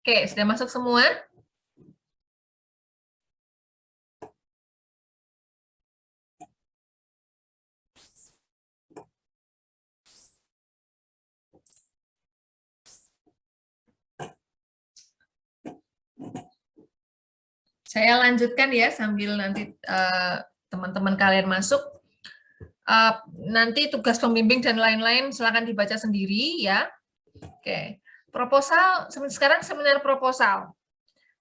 Oke, sudah masuk semua? Saya lanjutkan ya sambil nanti teman-teman kalian masuk. Nanti tugas pembimbing dan lain-lain silakan dibaca sendiri ya. Oke, proposal sekarang seminar proposal.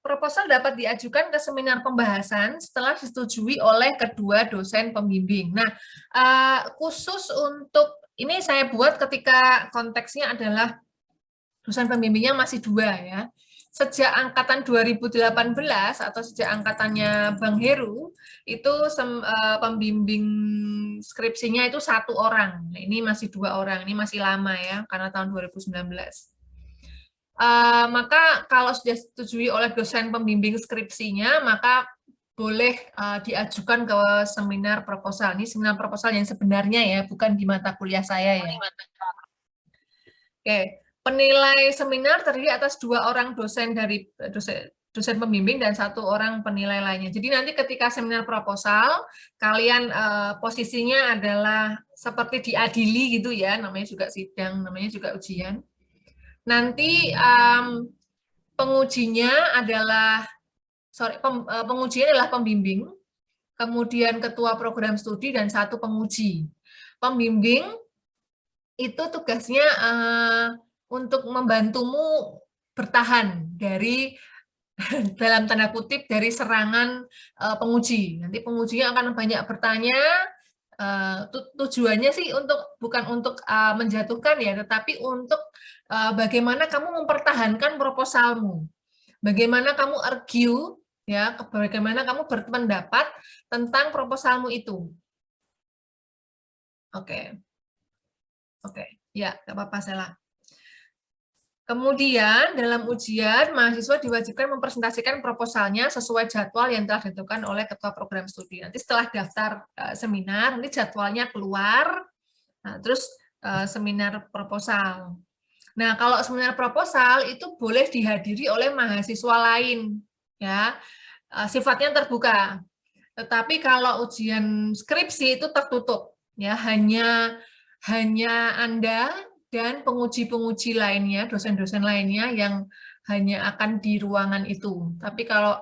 Proposal dapat diajukan ke seminar pembahasan setelah disetujui oleh kedua dosen pembimbing. Nah, khusus untuk ini saya buat ketika konteksnya adalah dosen pembimbingnya masih 2 ya. Sejak angkatan 2018 atau sejak angkatannya Bang Heru, itu pembimbing skripsinya itu 1 orang. Nah, ini masih 2 orang, ini masih lama ya, karena tahun 2019. Maka kalau sudah disetujui oleh dosen pembimbing skripsinya, maka boleh diajukan ke seminar proposal. Ini seminar proposal yang sebenarnya ya, bukan di mata kuliah saya ya. Oke, penilai seminar terdiri atas 2 orang dosen dari dosen pembimbing dan 1 orang penilai lainnya. Jadi nanti ketika seminar proposal, kalian posisinya adalah seperti diadili gitu ya, namanya juga sidang, namanya juga ujian. Nanti pengujinya adalah pengujinya adalah pembimbing, kemudian ketua program studi dan 1 penguji. Pembimbing itu tugasnya untuk membantumu bertahan dari dalam tanda kutip dari serangan penguji. Nanti pengujinya akan banyak bertanya. Tujuannya sih bukan untuk menjatuhkan ya, tetapi untuk bagaimana kamu mempertahankan proposalmu, bagaimana kamu argue ya, bagaimana kamu berpendapat tentang proposalmu itu. Oke. Oke, ya, nggak apa-apa, salah. Kemudian, dalam ujian, mahasiswa diwajibkan mempresentasikan proposalnya sesuai jadwal yang telah ditentukan oleh ketua program studi. Nanti setelah daftar seminar, nanti jadwalnya keluar, nah, terus seminar proposal. Nah, kalau seminar proposal itu boleh dihadiri oleh mahasiswa lain, ya, sifatnya terbuka. Tetapi kalau ujian skripsi itu tertutup, ya, hanya Anda dan penguji-penguji lainnya, dosen-dosen lainnya yang hanya akan di ruangan itu. Tapi kalau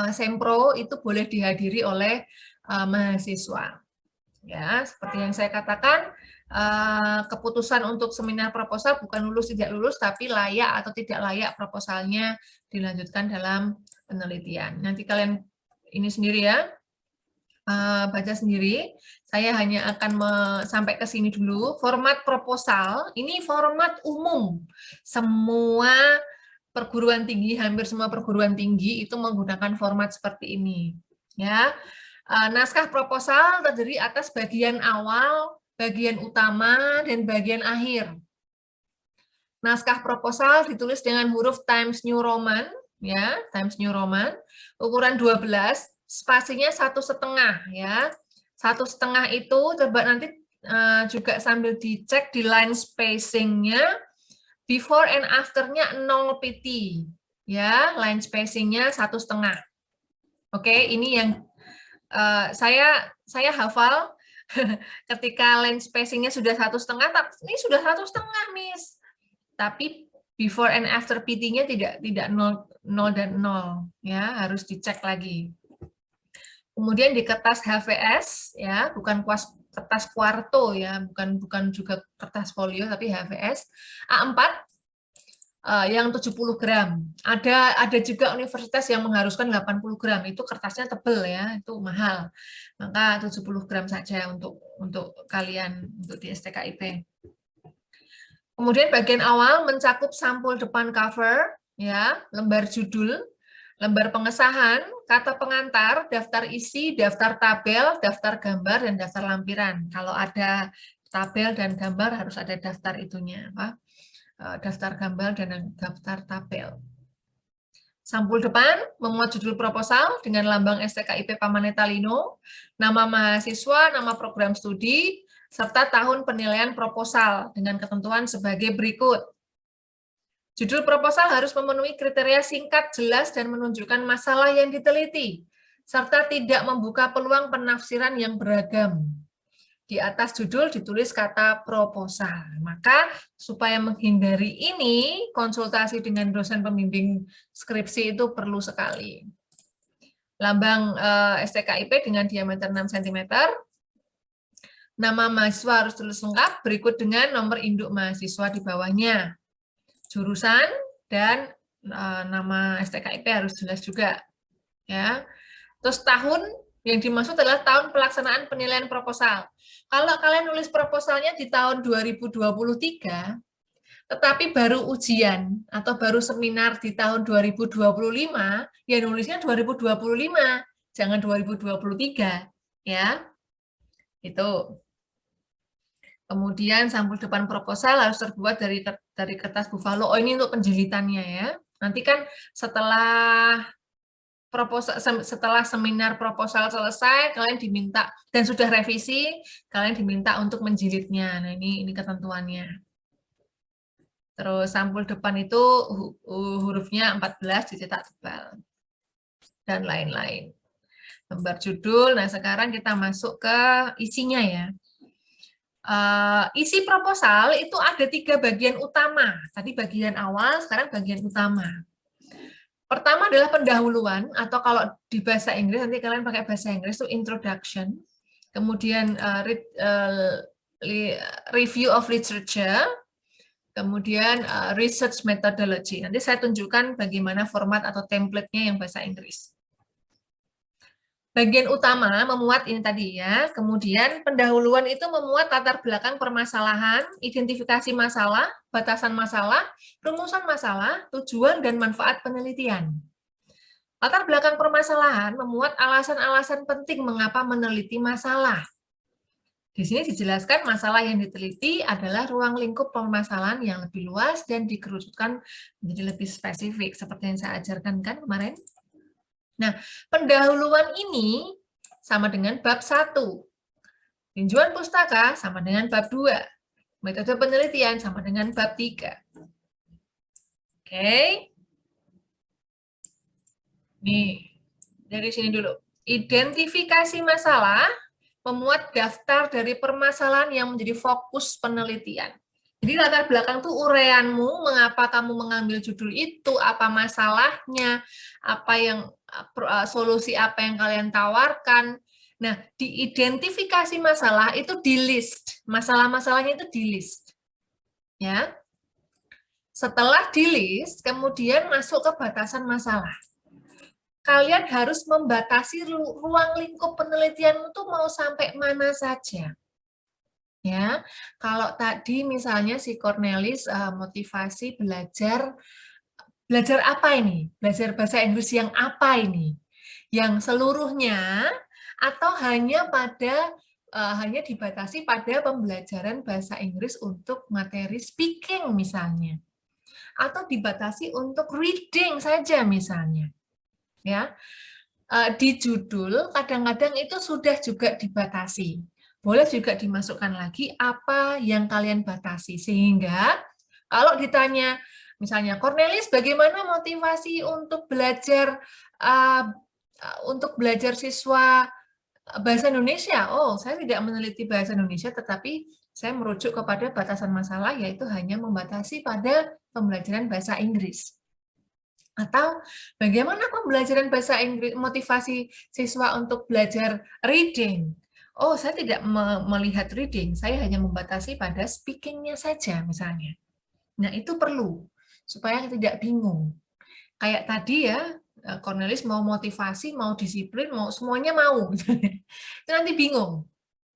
sempro itu boleh dihadiri oleh mahasiswa. Ya, seperti yang saya katakan, keputusan untuk seminar proposal bukan lulus tidak lulus, tapi layak atau tidak layak proposalnya dilanjutkan dalam penelitian. Nanti kalian ini sendiri ya, baca sendiri. Saya hanya akan sampai ke sini dulu. Format proposal, ini format umum. Semua perguruan tinggi, hampir semua perguruan tinggi itu menggunakan format seperti ini. Ya, naskah proposal terdiri atas bagian awal, bagian utama, dan bagian akhir. Naskah proposal ditulis dengan huruf Times New Roman, ya, Times New Roman, ukuran 12, spasinya 1,5 ya. 1,5 itu coba nanti juga sambil dicek di line spacingnya, before and after-nya 0 pt, ya, line spacingnya 1,5. Oke, ini yang saya hafal ketika line spacingnya sudah 1,5, ini sudah 1,5 Miss. Tapi before and after PT-nya tidak 0 dan 0 ya, harus dicek lagi. Kemudian di kertas HVS ya, bukan kertas kuarto ya, bukan juga kertas folio tapi HVS A4 yang 70 gram. Ada juga universitas yang mengharuskan 80 gram, itu kertasnya tebel ya, itu mahal. Maka 70 gram saja untuk kalian untuk di STKIP. Kemudian bagian awal mencakup sampul depan cover, ya, lembar judul, lembar pengesahan, kata pengantar, daftar isi, daftar tabel, daftar gambar, dan daftar lampiran. Kalau ada tabel dan gambar harus ada daftar itunya, apa? Daftar gambar dan daftar tabel. Sampul depan memuat judul proposal dengan lambang STKIP Pamaneta Lino, nama mahasiswa, nama program studi, serta tahun penilaian proposal dengan ketentuan sebagai berikut. Judul proposal harus memenuhi kriteria singkat, jelas, dan menunjukkan masalah yang diteliti, serta tidak membuka peluang penafsiran yang beragam. Di atas judul ditulis kata proposal. Maka supaya menghindari ini, konsultasi dengan dosen pembimbing skripsi itu perlu sekali. Lambang STKIP dengan diameter 6 cm. Nama mahasiswa harus tulis lengkap, berikut dengan nomor induk mahasiswa di bawahnya. Jurusan dan nama STKIP harus jelas juga. Ya. Terus tahun yang dimaksud adalah tahun pelaksanaan penilaian proposal. Kalau kalian nulis proposalnya di tahun 2023, tetapi baru ujian atau baru seminar di tahun 2025, ya nulisnya 2025, jangan 2023, ya. Itu. Kemudian sampul depan proposal harus terbuat dari kertas buffalo. Oh, ini untuk penjilitannya ya. Nanti kan setelah seminar proposal selesai, kalian diminta dan sudah revisi, kalian diminta untuk menjilidnya. Nah, ini ketentuannya. Terus sampul depan itu hurufnya 14 dicetak tebal dan lain-lain. Gambar judul. Nah, sekarang kita masuk ke isinya ya. Isi proposal itu ada 3 bagian utama. Tadi bagian awal, sekarang bagian utama. Pertama adalah pendahuluan, atau kalau di bahasa Inggris, nanti kalian pakai bahasa Inggris itu introduction. Kemudian review of literature. Kemudian research methodology. Nanti saya tunjukkan bagaimana format atau template-nya yang bahasa Inggris. Bagian utama memuat ini tadi ya. Kemudian pendahuluan itu memuat latar belakang permasalahan, identifikasi masalah, batasan masalah, rumusan masalah, tujuan dan manfaat penelitian. Latar belakang permasalahan memuat alasan-alasan penting mengapa meneliti masalah. Di sini dijelaskan masalah yang diteliti adalah ruang lingkup permasalahan yang lebih luas dan dikerucutkan menjadi lebih spesifik seperti yang saya ajarkan kan kemarin. Nah, pendahuluan ini sama dengan bab 1. Tinjauan pustaka sama dengan bab 2. Metode penelitian sama dengan bab 3. Oke. Nih, dari sini dulu. Identifikasi masalah memuat daftar dari permasalahan yang menjadi fokus penelitian. Jadi latar belakang tuh uraianmu, mengapa kamu mengambil judul itu, apa masalahnya, apa yang solusi apa yang kalian tawarkan. Nah, diidentifikasi masalah itu di list, masalah-masalahnya itu di list. Ya. Setelah di list, kemudian masuk ke batasan masalah. Kalian harus membatasi ruang lingkup penelitianmu tuh mau sampai mana saja. Ya, kalau tadi misalnya si Cornelis motivasi belajar apa ini? Belajar bahasa Inggris yang apa ini? Yang seluruhnya atau hanya hanya dibatasi pada pembelajaran bahasa Inggris untuk materi speaking misalnya. Atau dibatasi untuk reading saja misalnya. Ya. Di judul kadang-kadang itu sudah juga dibatasi. Boleh juga dimasukkan lagi apa yang kalian batasi, sehingga kalau ditanya misalnya Cornelis bagaimana motivasi untuk belajar siswa bahasa Indonesia. Oh, saya tidak meneliti bahasa Indonesia, tetapi saya merujuk kepada batasan masalah, yaitu hanya membatasi pada pembelajaran bahasa Inggris. Atau bagaimana pembelajaran bahasa Inggris, motivasi siswa untuk belajar reading. Oh, saya tidak melihat reading, saya hanya membatasi pada speaking-nya saja misalnya. Nah, itu perlu, supaya tidak bingung. Kayak tadi ya, Cornelis mau motivasi, mau disiplin, mau semuanya mau. Itu nanti bingung.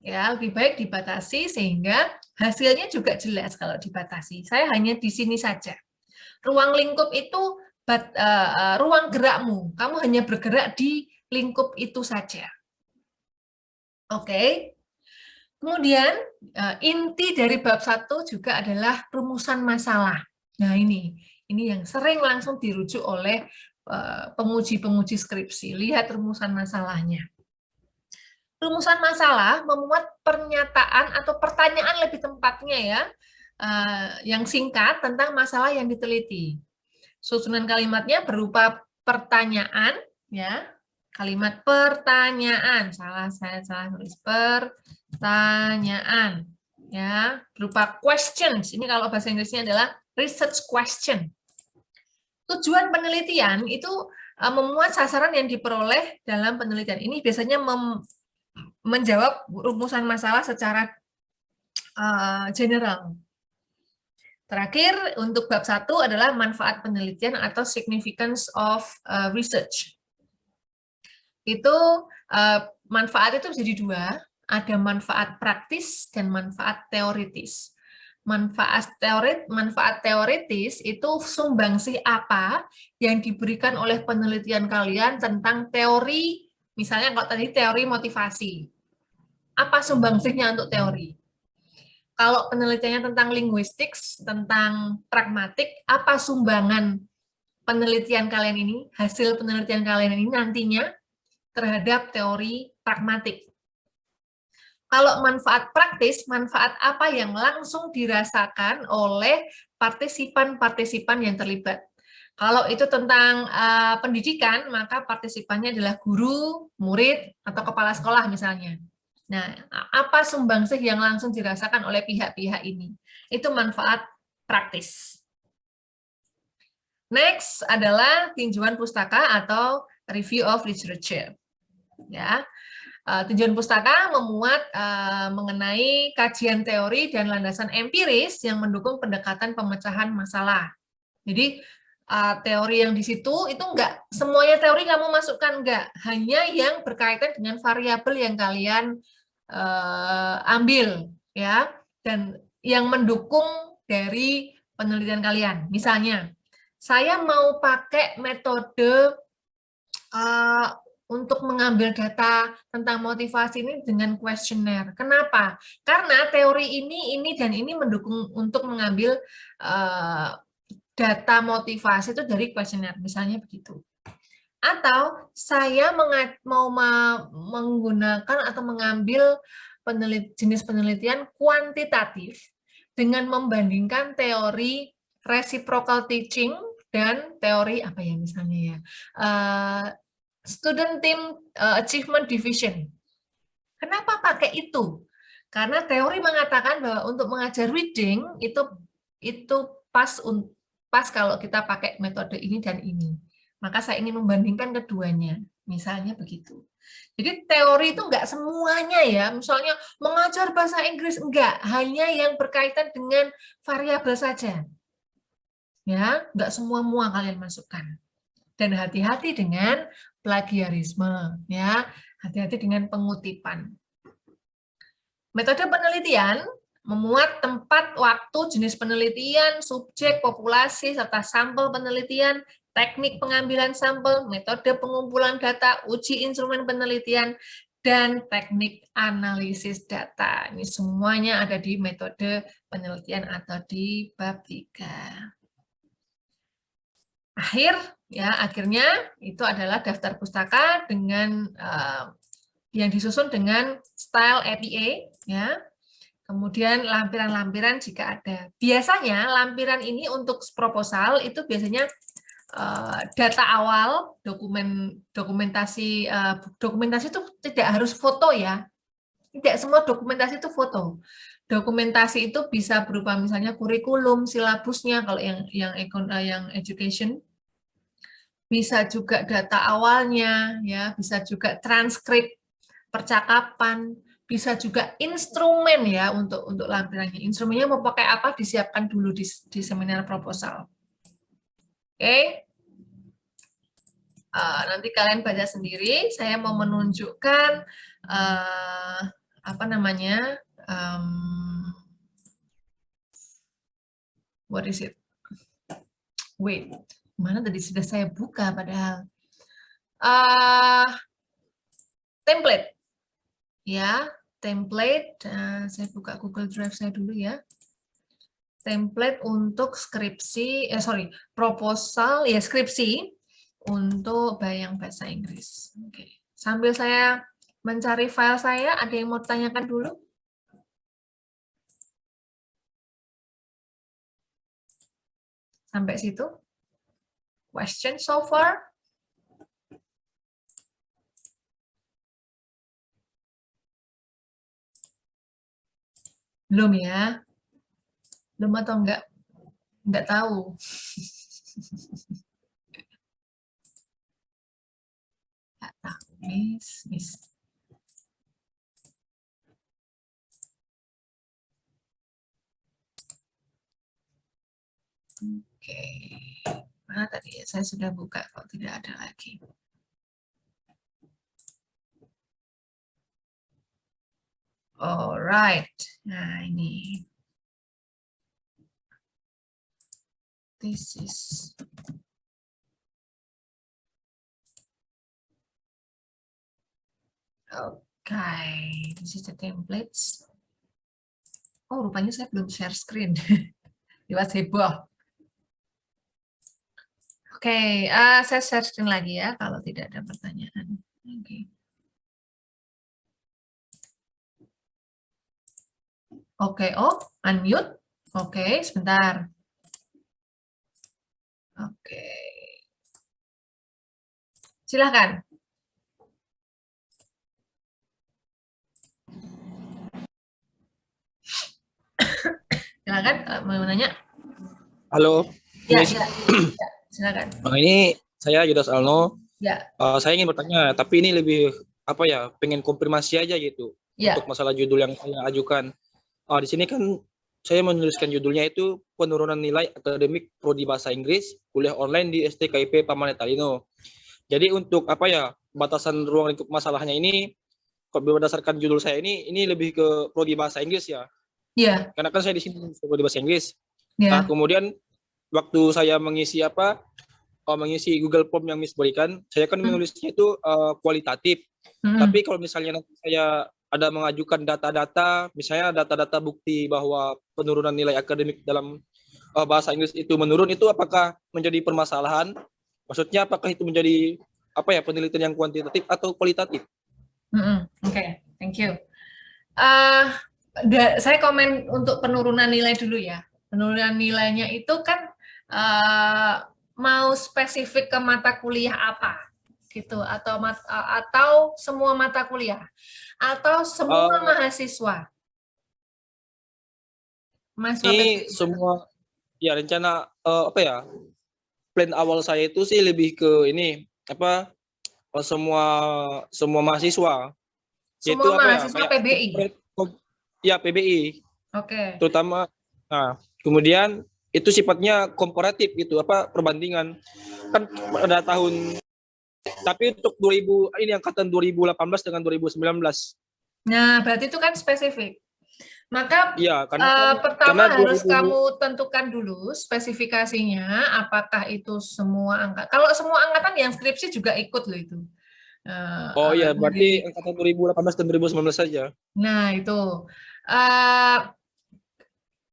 Ya, lebih baik dibatasi sehingga hasilnya juga jelas kalau dibatasi. Saya hanya di sini saja. Ruang lingkup itu ruang gerakmu. Kamu hanya bergerak di lingkup itu saja. Oke. Kemudian inti dari bab 1 juga adalah rumusan masalah. Nah, ini yang sering langsung dirujuk oleh penguji-penguji skripsi. Lihat rumusan masalahnya. Rumusan masalah memuat pernyataan atau pertanyaan lebih tepatnya ya, yang singkat tentang masalah yang diteliti. Susunan kalimatnya berupa pertanyaan, ya, kalimat pertanyaan. Saya salah nulis pertanyaan, ya, berupa questions. Ini kalau bahasa Inggrisnya adalah research question. Tujuan penelitian itu memuat sasaran yang diperoleh dalam penelitian. Ini biasanya menjawab rumusan masalah secara general. Terakhir, untuk bab 1 adalah manfaat penelitian atau significance of research. Itu manfaat itu jadi dua, ada manfaat praktis dan manfaat teoritis. Manfaat teoritis itu sumbangsih apa yang diberikan oleh penelitian kalian tentang teori, misalnya kalau tadi teori motivasi. Apa sumbangsihnya untuk teori? Kalau penelitiannya tentang linguistik, tentang pragmatik, apa sumbangan penelitian kalian ini, hasil penelitian kalian ini nantinya terhadap teori pragmatik? Kalau manfaat praktis, manfaat apa yang langsung dirasakan oleh partisipan-partisipan yang terlibat? Kalau itu tentang pendidikan, maka partisipannya adalah guru, murid, atau kepala sekolah misalnya. Nah, apa sumbangsih yang langsung dirasakan oleh pihak-pihak ini? Itu manfaat praktis. Next adalah tinjauan pustaka atau review of literature. Ya, tinjauan pustaka memuat mengenai kajian teori dan landasan empiris yang mendukung pendekatan pemecahan masalah. Jadi teori yang di situ itu enggak semuanya teori kamu masukkan, enggak, hanya yang berkaitan dengan variabel yang kalian ambil, ya, dan yang mendukung dari penelitian kalian. Misalnya, saya mau pakai metode untuk mengambil data tentang motivasi ini dengan kuesioner. Kenapa? Karena teori ini, dan ini mendukung untuk mengambil data motivasi itu dari kuesioner, misalnya begitu. Atau saya mau menggunakan atau mengambil jenis penelitian kuantitatif dengan membandingkan teori reciprocal teaching dan teori apa ya misalnya ya, student team achievement division. Kenapa pakai itu? Karena teori mengatakan bahwa untuk mengajar reading itu pas kalau kita pakai metode ini dan ini. Maka saya ingin membandingkan keduanya. Misalnya begitu. Jadi teori itu enggak semuanya ya. Misalnya mengajar bahasa Inggris enggak, hanya yang berkaitan dengan variabel saja. Ya, enggak semua kalian masukkan. Dan hati-hati dengan plagiarisme, ya. Hati-hati dengan pengutipan. Metode penelitian memuat tempat, waktu, jenis penelitian, subjek, populasi, serta sampel penelitian, teknik pengambilan sampel, metode pengumpulan data, uji instrumen penelitian, dan teknik analisis data. Ini semuanya ada di metode penelitian atau di bab 3. Akhirnya itu adalah daftar pustaka dengan yang disusun dengan style APA, ya. Kemudian lampiran-lampiran jika ada. Biasanya lampiran ini untuk proposal itu biasanya data awal, dokumentasi itu tidak harus foto ya. Tidak semua dokumentasi itu foto. Dokumentasi itu bisa berupa misalnya kurikulum, silabusnya kalau yang education. Bisa juga data awalnya, ya, bisa juga transkrip percakapan, bisa juga instrumen ya untuk lampirannya. Instrumennya mau pakai apa disiapkan dulu di seminar proposal. Oke. Nanti kalian baca sendiri. Saya mau menunjukkan apa namanya? What is it? Wait, mana tadi sudah saya buka padahal. Template. Ya, template. Saya buka Google Drive saya dulu ya. Template untuk skripsi, proposal, ya skripsi untuk bayang bahasa Inggris. Oke. Sambil saya mencari file saya, ada yang mau tanyakan dulu? Sampai situ? Question so far? Belum ya? Belum atau enggak? Enggak tahu. Enggak tahu, Miss. Oke. Mana tadi ya? Saya sudah buka kok tidak ada lagi. Alright. Nah, ini. This is okay. This is the templates. Oh, rupanya saya belum share screen. Lewat heboh. Oke, saya share screen lagi ya kalau tidak ada pertanyaan. Oke. Oke, oh, unmute. Oke, sebentar. Oke. Silakan. Silakan, mau nanya? Halo. Ya, ya. Silakan. Ini saya Yudas Alno. Ya. Saya ingin bertanya, tapi ini lebih apa ya? Pengen konfirmasi aja gitu untuk masalah judul yang saya ajukan. Di sini kan saya menuliskan judulnya itu penurunan nilai akademik prodi bahasa Inggris kuliah online di STKIP Pamanet Talino. Jadi untuk apa ya? Batasan ruang lingkup masalahnya ini berdasarkan judul saya ini lebih ke prodi bahasa Inggris ya. Iya. Karena kan saya di sini prodi bahasa Inggris. Ya. Nah, kemudian waktu saya mengisi mengisi Google Form yang Miss berikan, saya kan menulisnya itu kualitatif. Tapi kalau misalnya nanti saya ada mengajukan data-data, misalnya data-data bukti bahwa penurunan nilai akademik dalam bahasa Inggris itu menurun, itu apakah menjadi permasalahan? Maksudnya apakah itu menjadi apa ya, penelitian yang kuantitatif atau kualitatif? Oke, thank you. Saya komen untuk penurunan nilai dulu ya. Penurunan nilainya itu kan mau spesifik ke mata kuliah apa gitu, atau semua mata kuliah atau semua mahasiswa. Ini semua ya rencana apa ya, plan awal saya itu sih lebih ke ini apa, semua mahasiswa. Semua Yaitu apa ya, mahasiswa kayak PBI. Ya, PBI. Oke. Terutama kemudian itu sifatnya komparatif gitu, apa, perbandingan. Kan pada tahun, tapi untuk angkatan 2018 dengan 2019. Nah, berarti itu kan spesifik. Maka ya, pertama harus kamu tentukan dulu spesifikasinya, apakah itu semua angkatan. Kalau semua angkatan yang skripsi juga ikut loh itu. Iya, berarti angkatan 2018 dan 2019 saja. Nah, itu.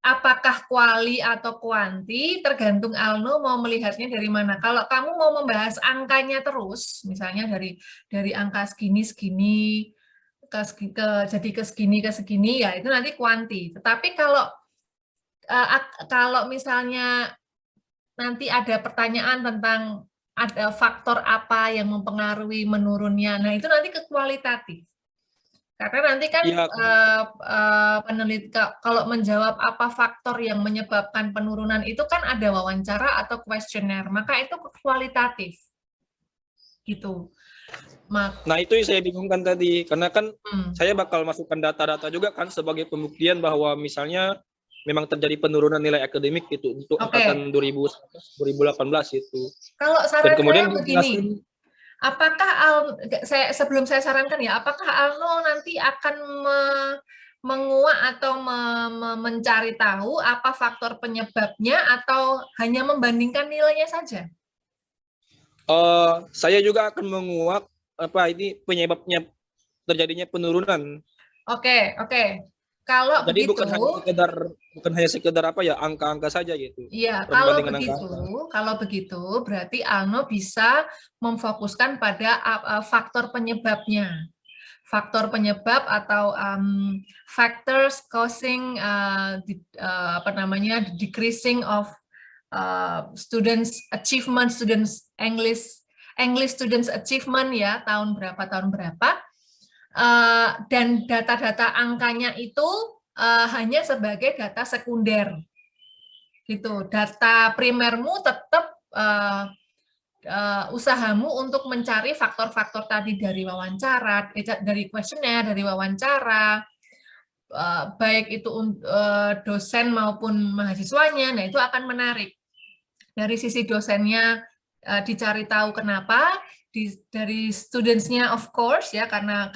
Apakah kuali atau kuanti, tergantung Alno mau melihatnya dari mana. Kalau kamu mau membahas angkanya terus, misalnya dari angka segini jadi ke segini ya itu nanti kuanti. Tetapi kalau misalnya nanti ada pertanyaan tentang ada faktor apa yang mempengaruhi menurunnya, nah itu nanti ke kualitatif. Karena nanti kan peneliti kalau menjawab apa faktor yang menyebabkan penurunan itu kan ada wawancara atau kuesioner, maka itu kualitatif. Gitu. Nah, itu yang saya bingungkan tadi, karena kan saya bakal masukkan data-data juga kan sebagai pembuktian bahwa misalnya memang terjadi penurunan nilai akademik itu untuk angkatan 2018 itu. Kalau saran kemudian saya begini, apakah sebelum saya sarankan ya, apakah Alno nanti akan menguak atau mencari tahu apa faktor penyebabnya atau hanya membandingkan nilainya saja? Saya juga akan menguak apa ini penyebabnya terjadinya penurunan. Oke. Kalau jadi begitu, bukan hanya sekedar apa ya, angka-angka saja gitu. Iya, kalau begitu berarti Alno bisa memfokuskan pada faktor penyebabnya. Faktor penyebab atau factors causing decreasing of students achievement, students English students achievement ya, tahun berapa, dan data-data angkanya itu hanya sebagai data sekunder, gitu. Data primermu tetap usahamu untuk mencari faktor-faktor tadi dari wawancara, dari kuesioner, dari wawancara, baik itu dosen maupun mahasiswanya. Nah, itu akan menarik. Dari sisi dosennya dicari tahu kenapa, dari studentsnya of course ya, karena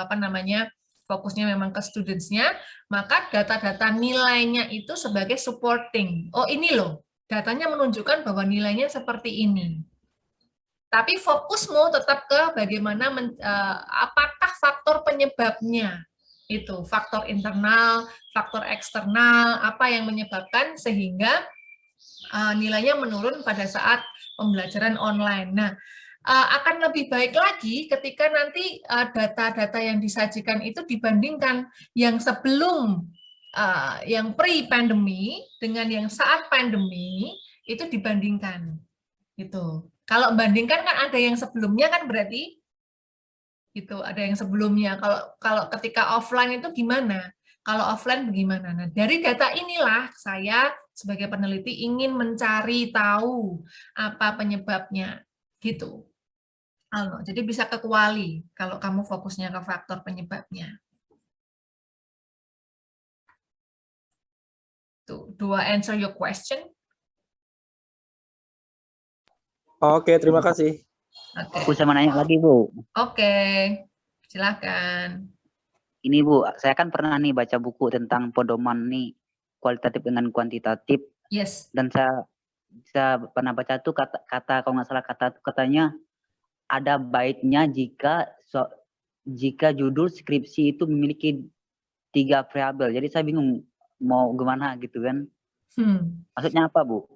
apa namanya, fokusnya memang ke studentsnya, maka data-data nilainya itu sebagai supporting. Oh, ini loh, datanya menunjukkan bahwa nilainya seperti ini. Tapi fokusmu tetap ke bagaimana apakah faktor penyebabnya, itu faktor internal, faktor eksternal, apa yang menyebabkan sehingga nilainya menurun pada saat pembelajaran online. Nah, akan lebih baik lagi ketika nanti data-data yang disajikan itu dibandingkan yang sebelum, yang pre-pandemi dengan yang saat pandemi, itu dibandingkan. Gitu. Kalau bandingkan kan ada yang sebelumnya kan berarti gitu, ada yang sebelumnya. Kalau ketika offline itu gimana? Kalau offline bagaimana? Nah, dari data inilah saya sebagai peneliti ingin mencari tahu apa penyebabnya, gitu. Jadi bisa ke kuali kalau kamu fokusnya ke faktor penyebabnya. Tuh, do I answer your question? Oke, terima kasih. Aku sama nanya lagi, Bu. Oke, silakan. Ini Bu, saya kan pernah nih baca buku tentang pedoman nih kualitatif dengan kuantitatif. Yes. Dan saya pernah baca tuh kata kalau nggak salah katanya ada baiknya jika judul skripsi itu memiliki 3 variabel. Jadi saya bingung mau gimana gitu kan. Maksudnya apa, Bu?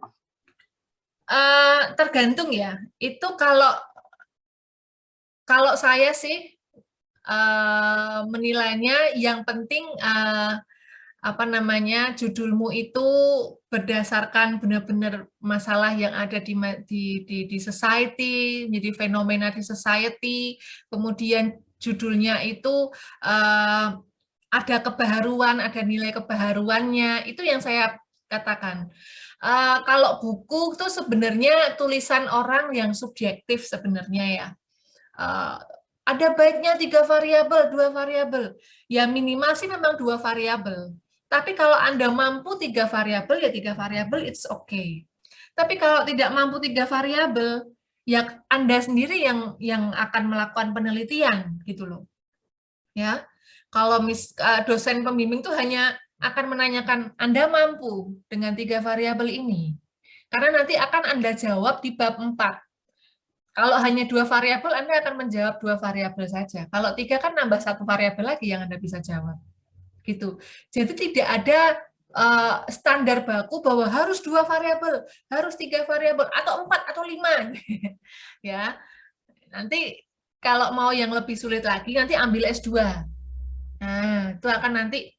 Tergantung ya. Itu kalau saya sih menilainya yang penting apa namanya, judulmu itu berdasarkan benar-benar masalah yang ada di society, jadi fenomena di society, kemudian judulnya itu ada kebaharuan, ada nilai kebaharuannya, itu yang saya katakan. Kalau buku itu sebenarnya tulisan orang yang subjektif sebenarnya ya. Ada baiknya 3 variabel, 2 variabel. Ya minimal sih memang 2 variabel. Tapi kalau Anda mampu 3 variabel, ya 3 variabel it's okay. Tapi kalau tidak mampu 3 variabel, ya Anda sendiri yang akan melakukan penelitian gitu loh. Ya. Kalau dosen pembimbing itu hanya akan menanyakan Anda mampu dengan 3 variabel ini. Karena nanti akan Anda jawab di bab 4. Kalau hanya 2 variabel, Anda akan menjawab 2 variabel saja. Kalau 3 kan nambah 1 variabel lagi yang Anda bisa jawab. Gitu. Jadi tidak ada standar baku bahwa harus 2 variabel, harus 3 variabel, atau 4 atau 5. Ya. Nanti kalau mau yang lebih sulit lagi, nanti ambil S2. Nah, itu akan nanti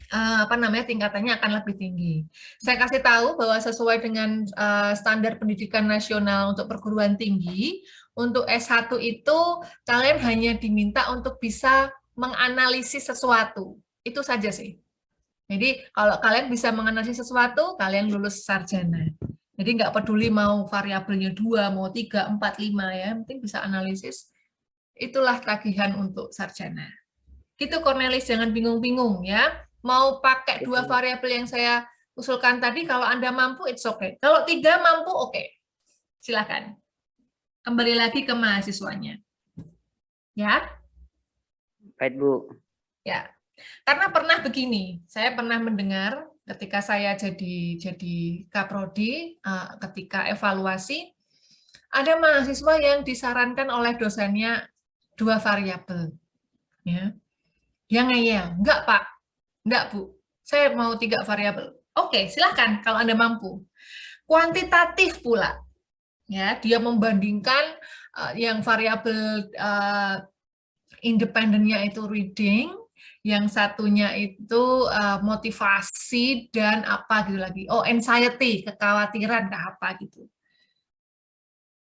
apa namanya, tingkatannya akan lebih tinggi. Saya kasih tahu bahwa sesuai dengan standar pendidikan nasional untuk perguruan tinggi, untuk S1 itu kalian hanya diminta untuk bisa menganalisis sesuatu. Itu saja sih. Jadi kalau kalian bisa menganalisis sesuatu, kalian lulus sarjana. Jadi nggak peduli mau variabelnya 2, mau 3, 4, 5 ya, penting bisa analisis. Itulah tagihan untuk sarjana. Gitu Cornelis, jangan bingung-bingung ya. Mau pakai 2 variabel yang saya usulkan tadi, kalau Anda mampu, it's okay. Kalau 3 mampu, oke. Silakan. Kembali lagi ke mahasiswanya. Ya. Baik, Bu. Ya. Karena pernah begini, saya pernah mendengar ketika saya jadi Kaprodi, ketika evaluasi, ada mahasiswa yang disarankan oleh dosennya 2 variabel. Ya. Dia ngeyel, enggak Pak, enggak Bu, saya mau 3 variabel. Oke, silakan kalau Anda mampu. Kuantitatif pula, ya, dia membandingkan yang variabel independennya itu reading, Yang satunya itu motivasi dan apa gitu lagi. Oh, anxiety, kekhawatiran ke apa gitu.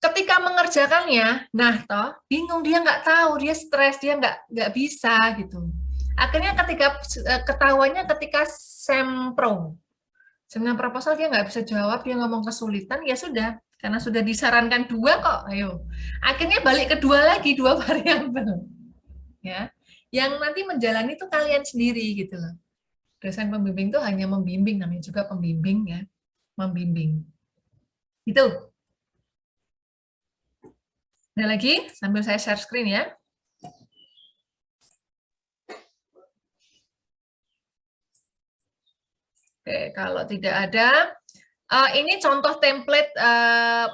Ketika mengerjakannya, nah toh bingung, dia nggak tahu, dia stres, dia nggak bisa gitu. Akhirnya ketika ketahuannya ketika seminar proposal dia nggak bisa jawab, dia ngomong kesulitan, ya sudah, karena sudah disarankan 2 kok, ayo. Akhirnya balik ke 2 lagi, 2 variabel. Ya. Yang nanti menjalani itu kalian sendiri gitu loh. Dosen pembimbing itu hanya membimbing, namanya juga pembimbing ya, membimbing. Itu. Ada lagi, sambil saya share screen ya. Oke, kalau tidak ada, ini contoh template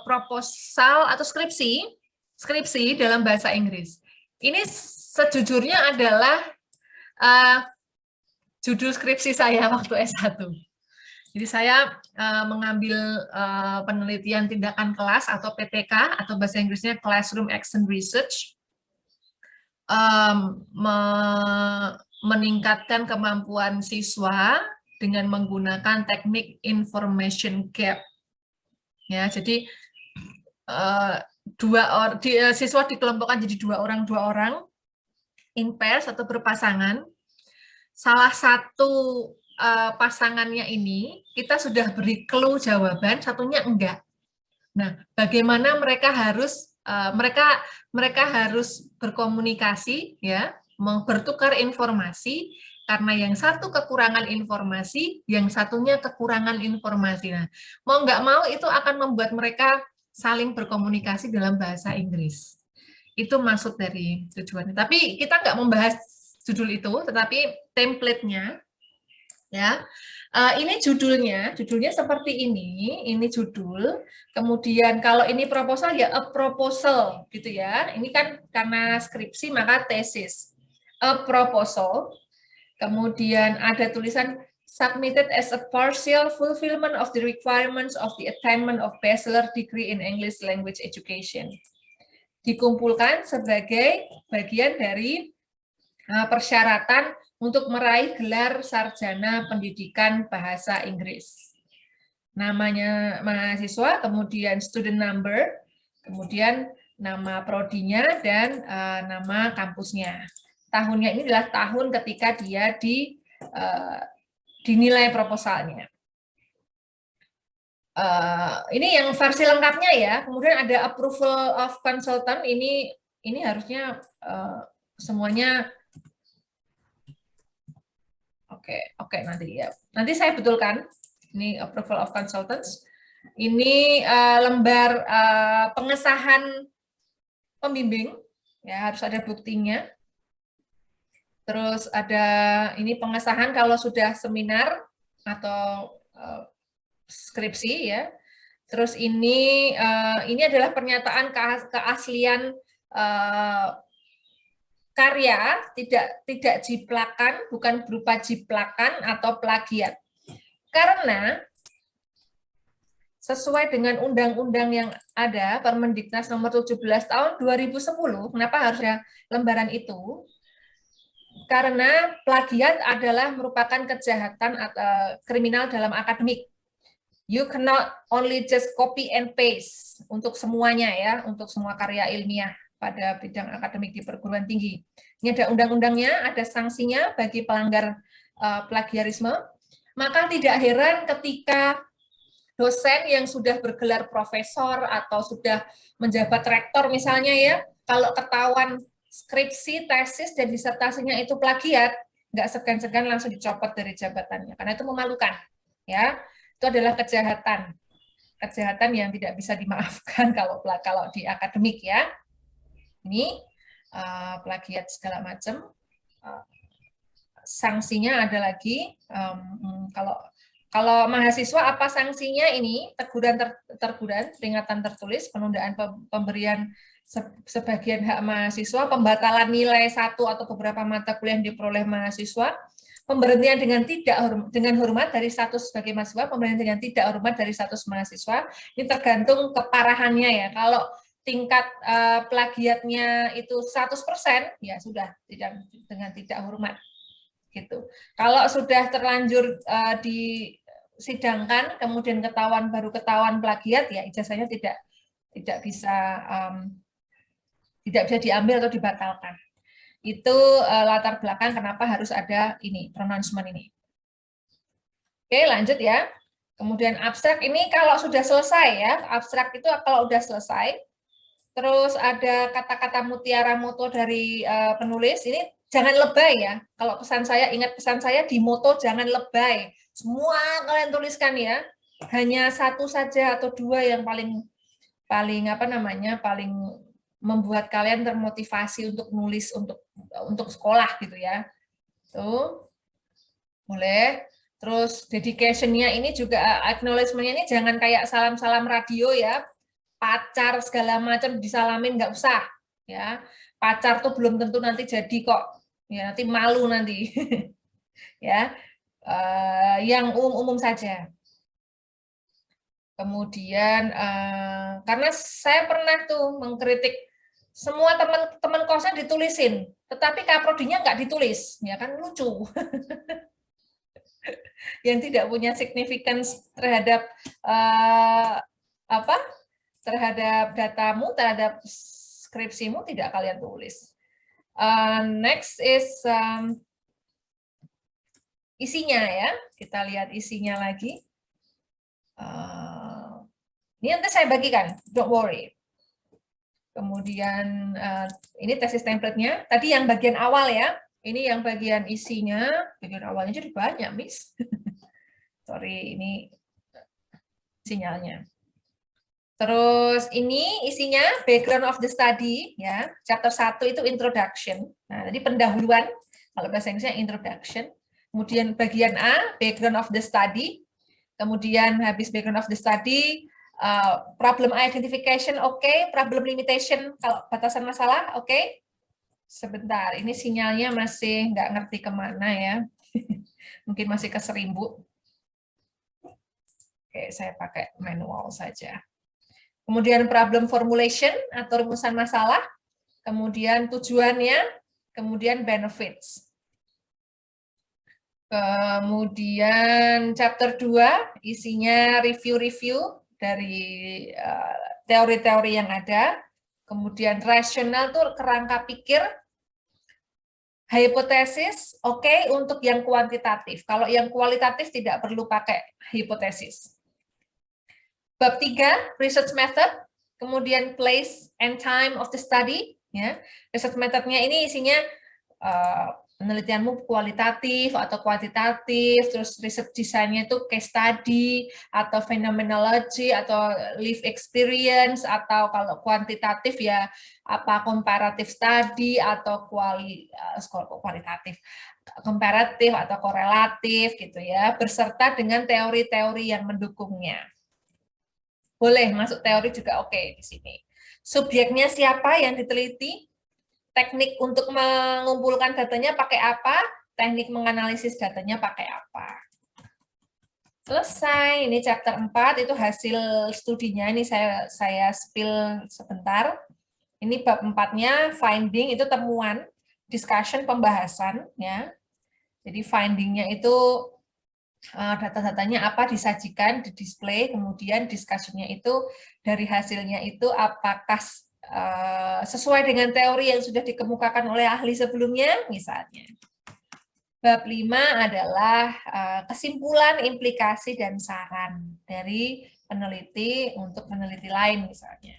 proposal atau skripsi dalam bahasa Inggris. Ini sejujurnya adalah judul skripsi saya waktu S1. Jadi saya mengambil penelitian tindakan kelas atau PTK atau bahasa Inggrisnya Classroom Action Research, meningkatkan kemampuan siswa dengan menggunakan teknik information gap. Ya, jadi siswa dikelompokkan jadi 2 orang in pairs atau berpasangan. Salah satu pasangannya ini kita sudah beri clue jawaban, satunya enggak. Nah, bagaimana mereka harus berkomunikasi ya, bertukar informasi karena yang satu kekurangan informasi, yang satunya kekurangan informasi. Nah, mau nggak mau itu akan membuat mereka saling berkomunikasi dalam bahasa Inggris. Itu maksud dari tujuannya. Tapi kita nggak membahas judul itu, tetapi template-nya ya. Ini judulnya seperti ini judul. Kemudian kalau ini proposal ya a proposal gitu ya. Ini kan karena skripsi maka tesis. A proposal. Kemudian ada tulisan submitted as a partial fulfillment of the requirements of the attainment of bachelor degree in English language education. Dikumpulkan sebagai bagian dari persyaratan untuk meraih gelar sarjana pendidikan bahasa Inggris. Namanya mahasiswa, kemudian student number, kemudian nama prodinya, dan nama kampusnya. Tahunnya ini adalah tahun ketika dia dinilai proposalnya. Ini yang versi lengkapnya ya. Kemudian ada approval of consultant, ini harusnya semuanya Oke, nanti ya. Nanti saya betulkan. Ini approval of consultants. Ini lembar pengesahan pembimbing, ya harus ada buktinya. Terus ada ini pengesahan kalau sudah seminar atau skripsi ya. Terus ini adalah pernyataan keaslian karya, tidak jiplakan, bukan berupa jiplakan atau plagiat. Karena sesuai dengan undang-undang yang ada, Permendiknas nomor 17 tahun 2010, kenapa harus ada lembaran itu? Karena plagiat adalah merupakan kejahatan kriminal dalam akademik. You cannot only just copy and paste untuk semuanya ya, untuk semua karya ilmiah pada bidang akademik di perguruan tinggi. Ini ada undang-undangnya, ada sanksinya bagi pelanggar plagiarisme. Maka tidak heran ketika dosen yang sudah bergelar profesor atau sudah menjabat rektor misalnya ya, kalau ketahuan skripsi, tesis, dan disertasinya itu plagiat, nggak segan-segan langsung dicopot dari jabatannya, karena itu memalukan. Ya, itu adalah kejahatan yang tidak bisa dimaafkan kalau di akademik ya. Ini plagiat segala macam. Sanksinya ada lagi. Kalau mahasiswa apa sanksinya ini? Teguran, peringatan tertulis, penundaan pemberian sebagian hak mahasiswa, pembatalan nilai 1 atau beberapa mata kuliah yang diperoleh mahasiswa, pemberhentian dengan hormat dari status sebagai mahasiswa, pemberhentian dengan tidak hormat dari status mahasiswa. Ini tergantung keparahannya ya. Kalau tingkat plagiatnya itu 100%, ya sudah dengan tidak hormat. gitu. Kalau sudah terlanjur disidangkan, kemudian baru ketahuan plagiat, ya ijazahnya tidak bisa diambil atau dibatalkan. Itu latar belakang kenapa harus ada ini pronouncement ini. Oke, lanjut ya. Kemudian abstrak ini kalau sudah selesai ya, abstrak itu kalau sudah selesai, terus ada kata-kata mutiara moto dari penulis, ini jangan lebay ya. Kalau pesan saya, ingat pesan saya di moto jangan lebay. Semua kalian tuliskan ya. Hanya satu saja atau dua yang paling membuat kalian termotivasi untuk nulis untuk sekolah gitu ya. Tuh. Boleh. Terus dedication-nya ini juga acknowledgement-nya ini jangan kayak salam-salam radio ya. Pacar segala macam disalamin nggak usah ya. Pacar tuh belum tentu nanti jadi kok. Ya, nanti malu nanti. Ya. Yang umum-umum saja. Kemudian karena saya pernah tuh mengkritik semua teman-teman kosnya ditulisin, tetapi kaprodinya nggak ditulis, ya kan lucu. Yang tidak punya significance terhadap terhadap datamu, terhadap skripsimu tidak kalian tulis. Next is isinya ya, kita lihat isinya lagi. Ini nanti saya bagikan, don't worry. Kemudian ini tesis template-nya. Tadi yang bagian awal ya, ini yang bagian isinya. Bagian awalnya jadi banyak, Miss. Sorry, ini sinyalnya. Terus ini isinya background of the study ya. Chapter 1 itu introduction. Nah, tadi pendahuluan. Kalau bahasa Inggrisnya introduction. Kemudian bagian A, background of the study. Kemudian habis background of the study, problem identification, oke. Problem limitation, kalau batasan masalah, oke. Sebentar, ini sinyalnya masih nggak ngerti kemana ya. Mungkin masih ke Serimbu. Oke, saya pakai manual saja. Kemudian problem formulation atau rumusan masalah. Kemudian tujuannya, kemudian benefits. Kemudian chapter 2 isinya review-review dari teori-teori yang ada. Kemudian rasional tuh kerangka pikir. Hipotesis, oke, untuk yang kuantitatif. Kalau yang kualitatif tidak perlu pakai hipotesis. Bab 3, research method. Kemudian place and time of the study. Ya. Research methodnya ini isinya penelitianmu kualitatif atau kuantitatif, terus riset desainnya itu case study, atau phenomenology, atau live experience, atau kalau kuantitatif ya apa comparative study, atau kualitatif, komparatif atau korelatif gitu ya, berserta dengan teori-teori yang mendukungnya. Boleh masuk teori juga oke di sini. Subjeknya siapa yang diteliti? Teknik untuk mengumpulkan datanya pakai apa, teknik menganalisis datanya pakai apa. Selesai, ini chapter 4, itu hasil studinya, ini saya spill sebentar. Ini bab 4-nya, finding, itu temuan, discussion, pembahasan. Ya. Jadi finding-nya itu data-datanya apa disajikan, di display, kemudian discussion-nya itu dari hasilnya itu apakah sesuai dengan teori yang sudah dikemukakan oleh ahli sebelumnya, misalnya. Bab 5 adalah kesimpulan, implikasi, dan saran dari peneliti untuk peneliti lain, misalnya.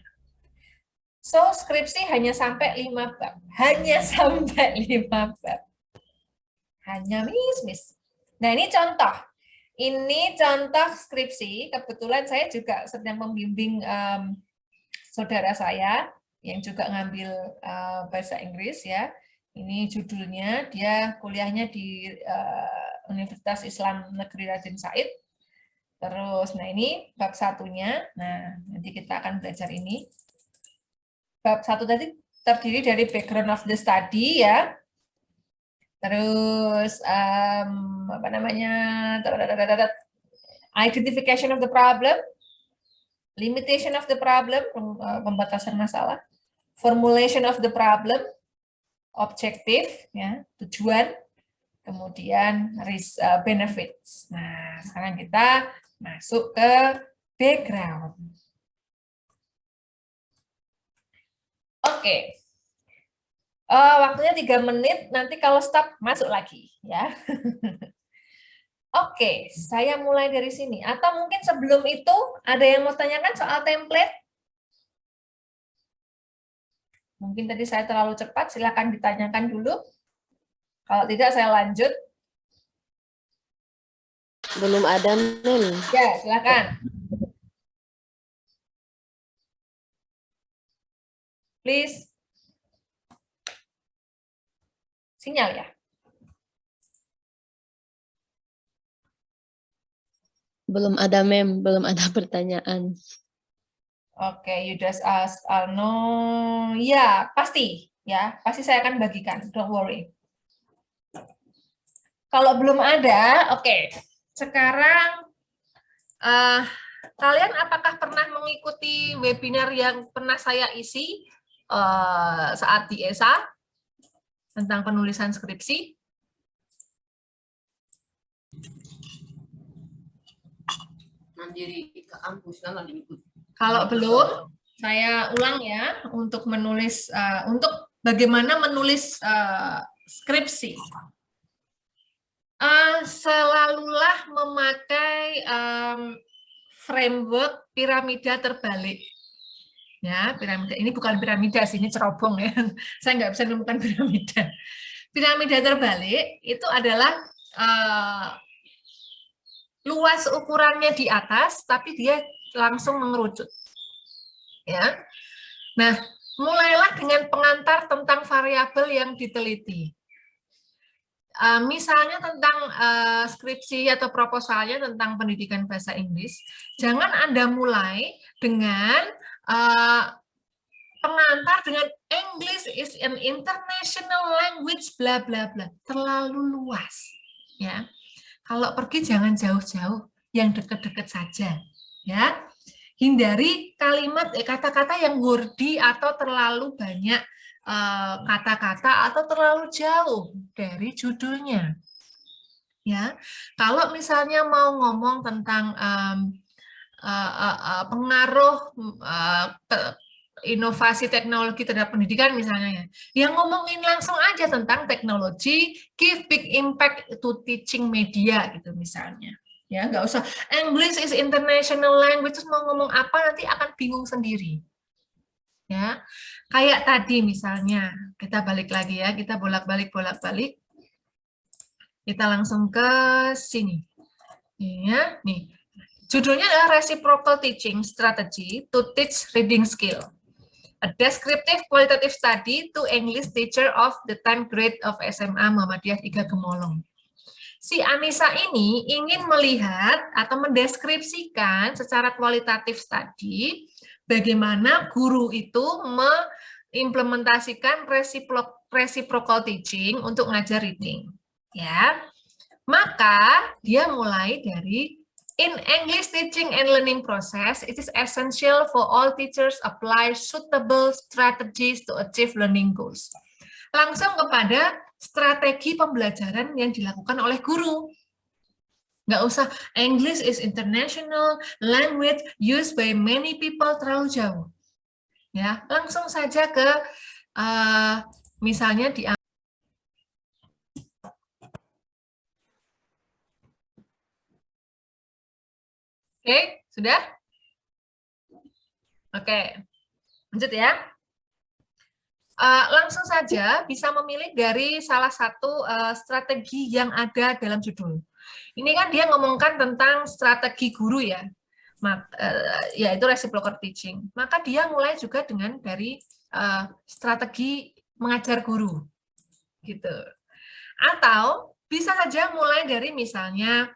So, skripsi hanya sampai 5 bab. Hanya sampai 5 bab. Hanya, Miss. Nah, ini contoh. Ini contoh skripsi. Kebetulan saya juga sedang membimbing saudara saya yang juga ngambil bahasa Inggris ya. Ini judulnya, dia kuliahnya di Universitas Islam Negeri Raden Said. Terus, nah ini bab 1-nya. Nah, nanti kita akan belajar ini. Bab 1 tadi terdiri dari background of the study ya. Terus identification of the problem, limitation of the problem, pembatasan masalah, formulation of the problem, objektif, ya, tujuan, kemudian benefits. Nah, sekarang kita masuk ke background. Oke. Waktunya 3 menit, nanti kalau stop masuk lagi ya. Oke, saya mulai dari sini. Atau mungkin sebelum itu ada yang mau tanyakan soal template? Mungkin tadi saya terlalu cepat, silakan ditanyakan dulu. Kalau tidak saya lanjut. Belum ada, Mem. Ya, silakan. Please. Sinyal ya. Belum ada, Mem. Belum ada pertanyaan. Oke, you just ask no. Ya, pasti. Ya, pasti saya akan bagikan. Don't worry. Kalau belum ada, oke. Sekarang, kalian apakah pernah mengikuti webinar yang pernah saya isi saat di ESA? Tentang penulisan skripsi. Mandiri ke kampus kan ikut. Kalau belum, saya ulang ya untuk menulis untuk bagaimana menulis skripsi. Selalulah memakai framework piramida terbalik. Ya, piramida ini bukan piramida sih, ini cerobong ya. Saya nggak bisa menemukan piramida. Piramida terbalik itu adalah luas ukurannya di atas, tapi dia langsung mengerucut. Ya, nah mulailah dengan pengantar tentang variabel yang diteliti. Misalnya tentang skripsi atau proposalnya tentang pendidikan bahasa Inggris, jangan Anda mulai dengan pengantar dengan English is an international language bla bla bla, terlalu luas ya. Kalau pergi jangan jauh-jauh, yang dekat-dekat saja ya. Hindari kalimat kata-kata yang wordy atau terlalu banyak kata-kata atau terlalu jauh dari judulnya ya. Kalau misalnya mau ngomong tentang pengaruh inovasi teknologi terhadap pendidikan misalnya ya, yang ngomongin langsung aja tentang teknologi give big impact to teaching media gitu misalnya ya, nggak usah English is international language terus mau ngomong apa nanti akan bingung sendiri ya. Kayak tadi misalnya kita balik lagi ya, kita bolak-balik kita langsung ke sini ya. Nih judulnya adalah Reciprocal Teaching Strategy to Teach Reading Skill. A descriptive qualitative study to English teacher of the 10th grade of SMA Muhammadiyah 3 Gemolong. Si Anissa ini ingin melihat atau mendeskripsikan secara kualitatif tadi bagaimana guru itu mengimplementasikan reciprocal teaching untuk ngajar reading. Ya, maka dia mulai dari in English teaching and learning process, it is essential for all teachers apply suitable strategies to achieve learning goals. Langsung kepada strategi pembelajaran yang dilakukan oleh guru. Nggak usah English is international language used by many people, terlalu jauh. Ya, langsung saja ke misalnya di Oke, sudah? Oke, lanjut ya. Langsung saja bisa memilih dari salah satu strategi yang ada dalam judul. Ini kan dia ngomongkan tentang strategi guru ya, yaitu reciprocal teaching. Maka dia mulai juga dengan dari strategi mengajar guru, gitu. Atau bisa saja mulai dari misalnya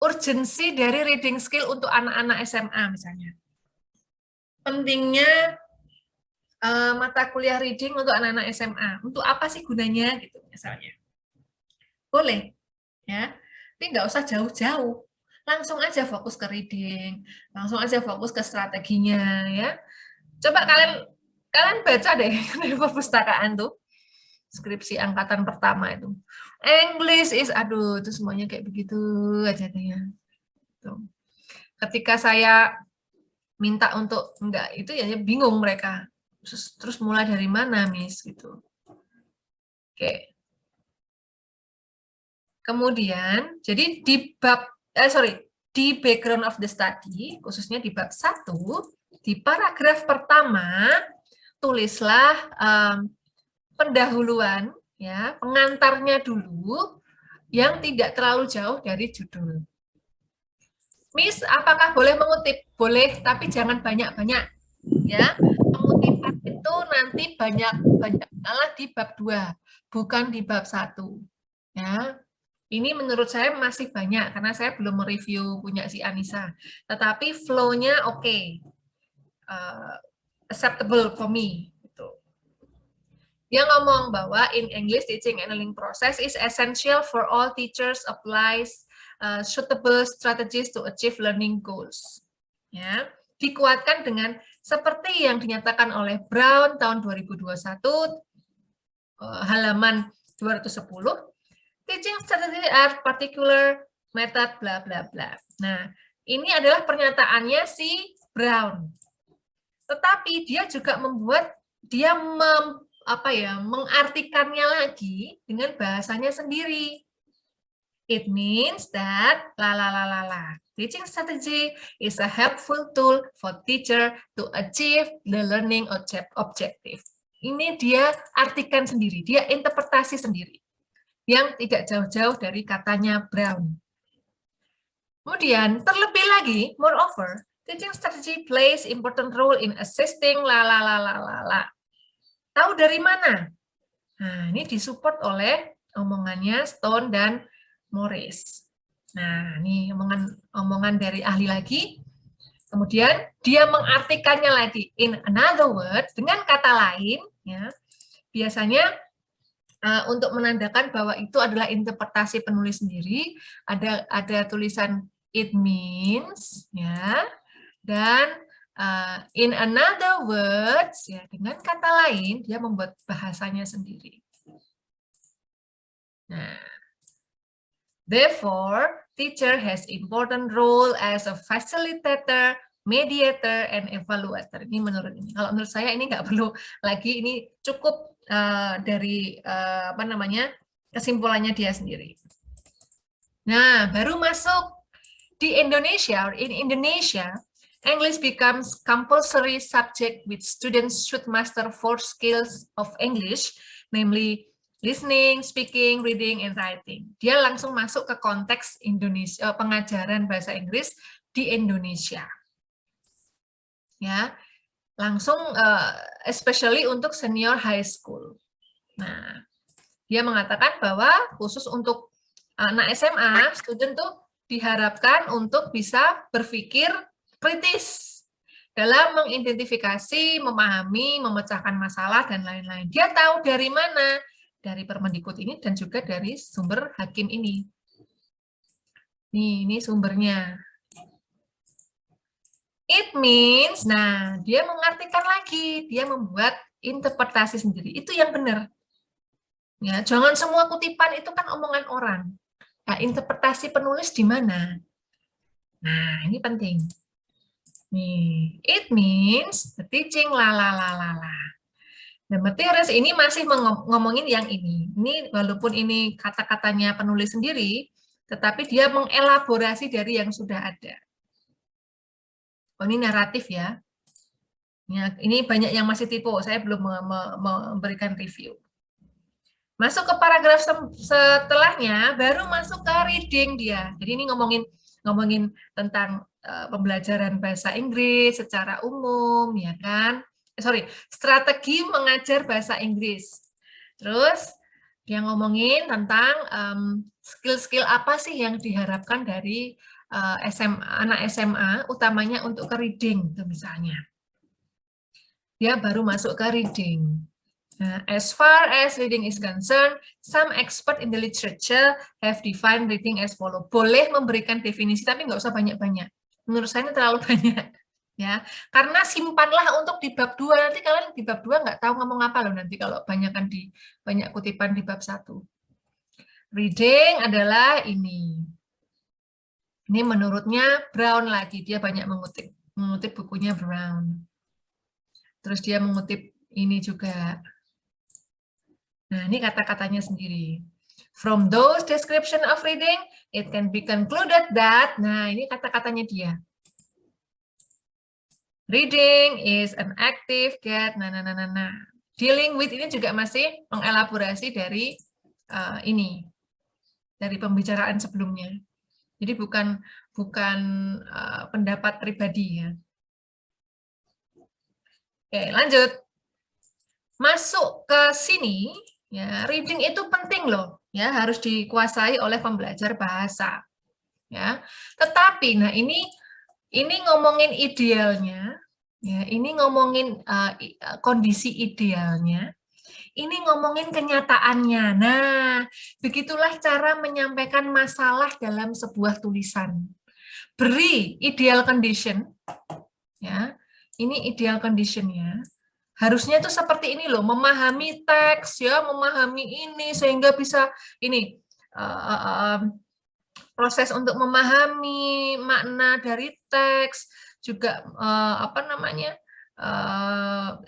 urgensi dari reading skill untuk anak-anak SMA misalnya. Pentingnya mata kuliah reading untuk anak-anak SMA. Untuk apa sih gunanya gitu misalnya. Boleh ya. Tapi nggak usah jauh-jauh. Langsung aja fokus ke reading, langsung aja fokus ke strateginya ya. Coba kalian baca deh dari perpustakaan tuh. skripsi angkatan pertama itu. English is, aduh, itu semuanya kayak begitu aja ya. Ketika saya minta untuk enggak itu ya bingung mereka. Terus mulai dari mana, Miss gitu. Oke. Kemudian, jadi di di background of the study, khususnya di bab 1, di paragraf pertama, tulislah pendahuluan, ya, pengantarnya dulu, yang tidak terlalu jauh dari judul. Miss, apakah boleh mengutip? Boleh, tapi jangan banyak-banyak. Ya, pengutipan itu nanti banyak malah di bab 2, bukan di bab 1. Ya. Ini menurut saya masih banyak karena saya belum mereview punya si Anissa. Tetapi flow-nya oke. Acceptable for me. Gitu. Dia ngomong bahwa in English teaching and learning process is essential for all teachers applies suitable strategies to achieve learning goals. Ya, dikuatkan dengan seperti yang dinyatakan oleh Brown tahun 2021 halaman 210. Teaching strategy are particular method bla bla bla. Nah, ini adalah pernyataannya si Brown. Tetapi dia juga membuat dia mengartikannya lagi dengan bahasanya sendiri. It means that teaching strategy is a helpful tool for teacher to achieve the learning objective. Ini dia artikan sendiri, dia interpretasi sendiri. Yang tidak jauh-jauh dari katanya Brown. Kemudian, terlebih lagi, moreover, teaching strategy plays important role in assisting Tahu dari mana? Nah, ini disupport oleh omongannya Stone dan Morris. Nah, ini omongan dari ahli lagi. Kemudian, dia mengartikannya lagi. In another word, dengan kata lain, ya, biasanya untuk menandakan bahwa itu adalah interpretasi penulis sendiri, ada tulisan it means, ya, dan in another words, ya, dengan kata lain dia membuat bahasanya sendiri. Nah, therefore, teacher has important role as a facilitator, mediator, and evaluator. Ini menurut ini. Kalau menurut saya ini nggak perlu lagi, ini cukup dari kesimpulannya dia sendiri. Nah, baru masuk di Indonesia, in Indonesia, English becomes compulsory subject with students should master 4 skills of English, namely listening, speaking, reading, and writing. Dia langsung masuk ke konteks Indonesia, pengajaran bahasa Inggris di Indonesia. Ya. Langsung especially untuk senior high school. Nah, dia mengatakan bahwa khusus untuk anak SMA, student tuh diharapkan untuk bisa berpikir kritis dalam mengidentifikasi, memahami, memecahkan masalah, dan lain-lain. Dia tahu dari mana? Dari Permendikbud ini dan juga dari sumber hakim ini. Ini sumbernya. It means, nah, dia mengartikan lagi, dia membuat interpretasi sendiri. Itu yang benar. Ya, jangan semua kutipan itu kan omongan orang. Nah, interpretasi penulis di mana? Nah, ini penting. Nih, it means the teaching The materials ini masih ngomongin yang ini. Ini walaupun ini kata-katanya penulis sendiri, tetapi dia mengelaborasi dari yang sudah ada. Oh, ini naratif ya. Ini banyak yang masih tipu, saya belum memberikan review. Masuk ke paragraf setelahnya, baru masuk ke reading dia. Jadi ini ngomongin tentang pembelajaran bahasa Inggris secara umum, ya kan? Strategi mengajar bahasa Inggris. Terus dia ngomongin tentang skill-skill apa sih yang diharapkan dari anak SMA, utamanya untuk ke reading, misalnya. Dia baru masuk ke reading. Nah, as far as reading is concerned, some expert in the literature have defined reading as follow. Boleh memberikan definisi, tapi nggak usah banyak-banyak. Menurut saya ini terlalu banyak. Ya, karena simpanlah untuk di bab 2. Nanti kalian di bab 2 nggak tahu ngomong apa loh nanti kalau banyak kutipan di bab 1. Reading adalah ini. Ini menurutnya Brown lagi, dia banyak mengutip bukunya Brown. Terus dia mengutip ini juga. Nah, ini kata-katanya sendiri. From those description of reading, it can be concluded that, nah ini kata-katanya dia. Reading is an active get, nah. Dealing with ini juga masih mengelaborasi dari ini, dari pembicaraan sebelumnya. Jadi bukan pendapat pribadi ya. Oke, lanjut. Masuk ke sini, ya, reading itu penting loh, ya, harus dikuasai oleh pembelajar bahasa. Ya. Tetapi nah ini ngomongin idealnya, ya, ini ngomongin kondisi idealnya. Ini ngomongin kenyataannya. Nah, begitulah cara menyampaikan masalah dalam sebuah tulisan. Beri ideal condition, ya. Ini ideal conditionnya. Harusnya itu seperti ini loh, memahami teks, ya, memahami ini sehingga bisa ini proses untuk memahami makna dari teks juga apa namanya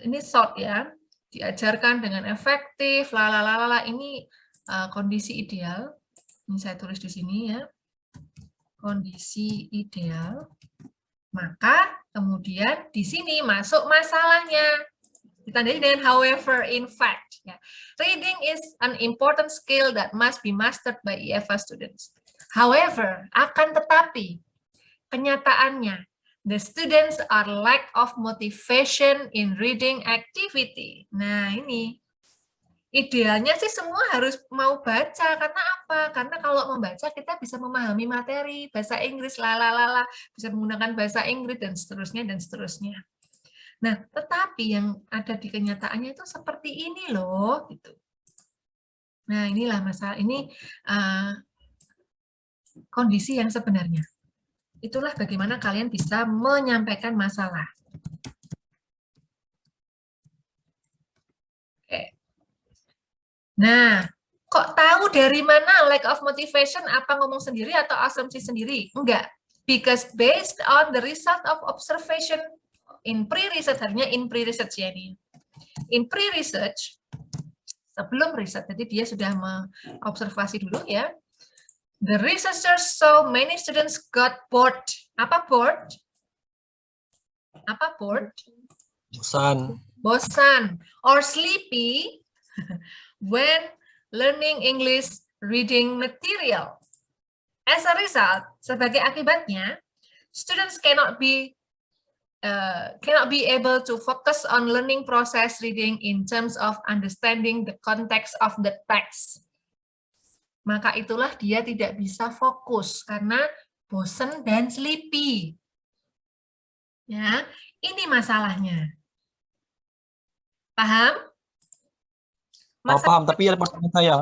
ini thought ya, diajarkan dengan efektif, lalalala. Ini kondisi ideal. Ini saya tulis di sini ya, kondisi ideal. Maka kemudian di sini masuk masalahnya. Ditandai dengan however, in fact. Ya. Reading is an important skill that must be mastered by EFA students. However, akan tetapi, kenyataannya, the students are lack of motivation in reading activity. Nah, ini. Idealnya sih semua harus mau baca. Karena apa? Karena kalau membaca kita bisa memahami materi, bahasa Inggris, bisa menggunakan bahasa Inggris, dan seterusnya, dan seterusnya. Nah, tetapi yang ada di kenyataannya itu seperti ini loh, gitu. Nah, inilah masalah, ini kondisi yang sebenarnya. Itulah bagaimana kalian bisa menyampaikan masalah. Oke. Nah, kok tahu dari mana lack of motivation, apa ngomong sendiri atau asumsi sendiri? Enggak. Because based on the result of observation in pre-research, harinya in pre-research ya ini. In pre-research, sebelum riset, jadi dia sudah mengobservasi dulu ya. The researchers saw many students got bored. Apa bored? Apa bored? Bosan. Bosan or sleepy when learning English reading material. As a result, sebagai akibatnya, students cannot be able to focus on learning process reading in terms of understanding the context of the text. Maka itulah dia tidak bisa fokus karena bosan dan sleepy. Ya, ini masalahnya. Paham? Paham, tapi ada pertanyaan saya.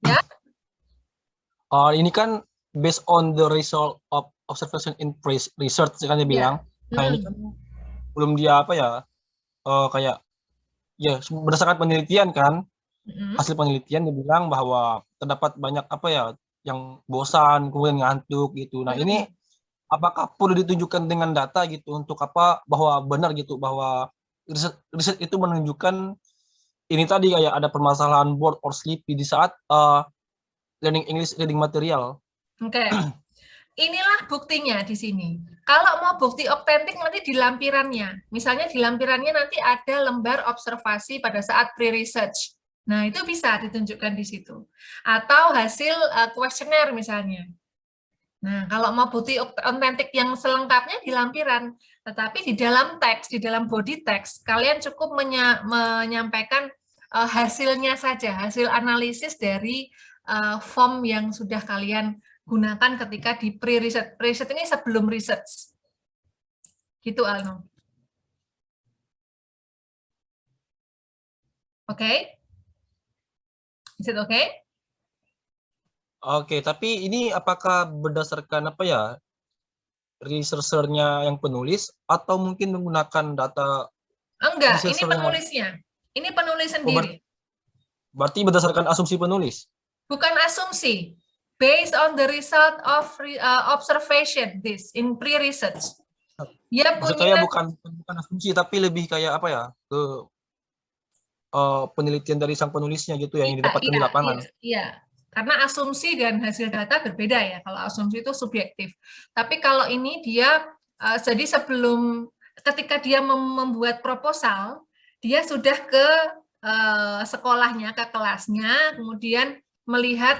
Ya. Ini kan based on the result of observation in research kan dia bilang. Nah, ini kan belum dia apa ya, kayak ya berdasarkan penelitian kan, hasil penelitian dia bilang bahwa terdapat banyak apa ya yang bosan kemudian ngantuk gitu. Nah, ini apakah perlu ditunjukkan dengan data gitu untuk apa bahwa benar gitu bahwa riset itu menunjukkan ini tadi kayak ada permasalahan bored or sleepy di saat learning English reading material. Oke. Inilah buktinya di sini. Kalau mau bukti otentik nanti di lampirannya. Misalnya di lampirannya nanti ada lembar observasi pada saat pre-research. Nah, itu bisa ditunjukkan di situ. Atau hasil kuesioner misalnya. Nah, kalau mau bukti otentik yang selengkapnya di lampiran. Tetapi di dalam teks, di dalam body text, kalian cukup menyampaikan hasilnya saja, hasil analisis dari form yang sudah kalian gunakan ketika di pre-research. Pre-research ini sebelum research. Gitu, Alno. Oke? Is it okay? Oke, tapi ini apakah berdasarkan apa ya? researchernya yang penulis atau mungkin menggunakan data Enggak, ini researcher yang penulisnya. Ini penulis sendiri. berarti berdasarkan asumsi penulis. Bukan asumsi. Based on the result of observation this in pre-research. Dia Maksud saya punya bukan asumsi tapi lebih kayak apa ya, ke penelitian dari sang penulisnya gitu yang didapatkan di lapangan. Iya. Karena asumsi dan hasil data berbeda ya. Kalau asumsi itu subjektif. Tapi kalau ini dia jadi sebelum ketika dia membuat proposal, dia sudah ke sekolahnya, ke kelasnya, kemudian melihat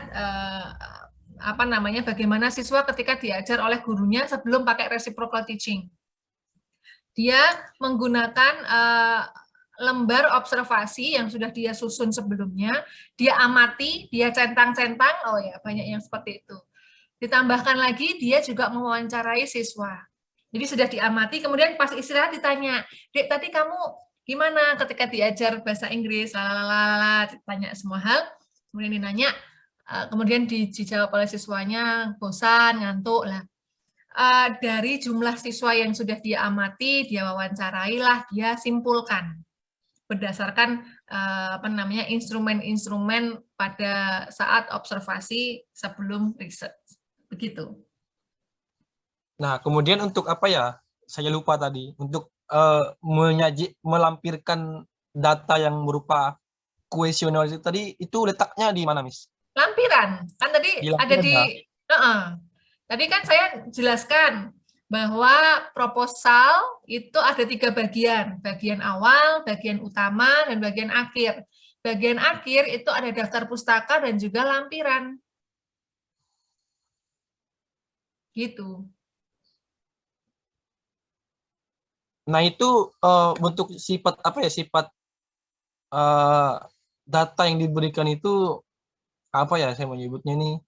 bagaimana siswa ketika diajar oleh gurunya sebelum pakai reciprocal teaching. Dia menggunakan lembar observasi yang sudah dia susun sebelumnya, dia amati, dia centang-centang, oh ya banyak yang seperti itu. Ditambahkan lagi dia juga mewawancarai siswa. Jadi sudah diamati, kemudian pas istirahat ditanya, Dek tadi kamu gimana ketika diajar bahasa Inggris, lalala, ditanya semua hal, kemudian dinanya, kemudian dijawab oleh siswanya, bosan, ngantuk lah. Dari jumlah siswa yang sudah dia amati, dia wawancarailah, dia simpulkan berdasarkan instrumen-instrumen pada saat observasi sebelum riset. Begitu. Nah, kemudian untuk apa ya? Saya lupa tadi, untuk melampirkan data yang berupa kuesioner tadi, itu letaknya di mana, Miss? Lampiran. Kan tadi ada di tadi kan saya jelaskan bahwa proposal itu ada 3 bagian. Bagian awal, bagian utama, dan bagian akhir. Bagian akhir itu ada daftar pustaka dan juga lampiran. Gitu. Nah, itu bentuk sifat apa ya? Sifat data yang diberikan itu apa ya saya menyebutnya ini?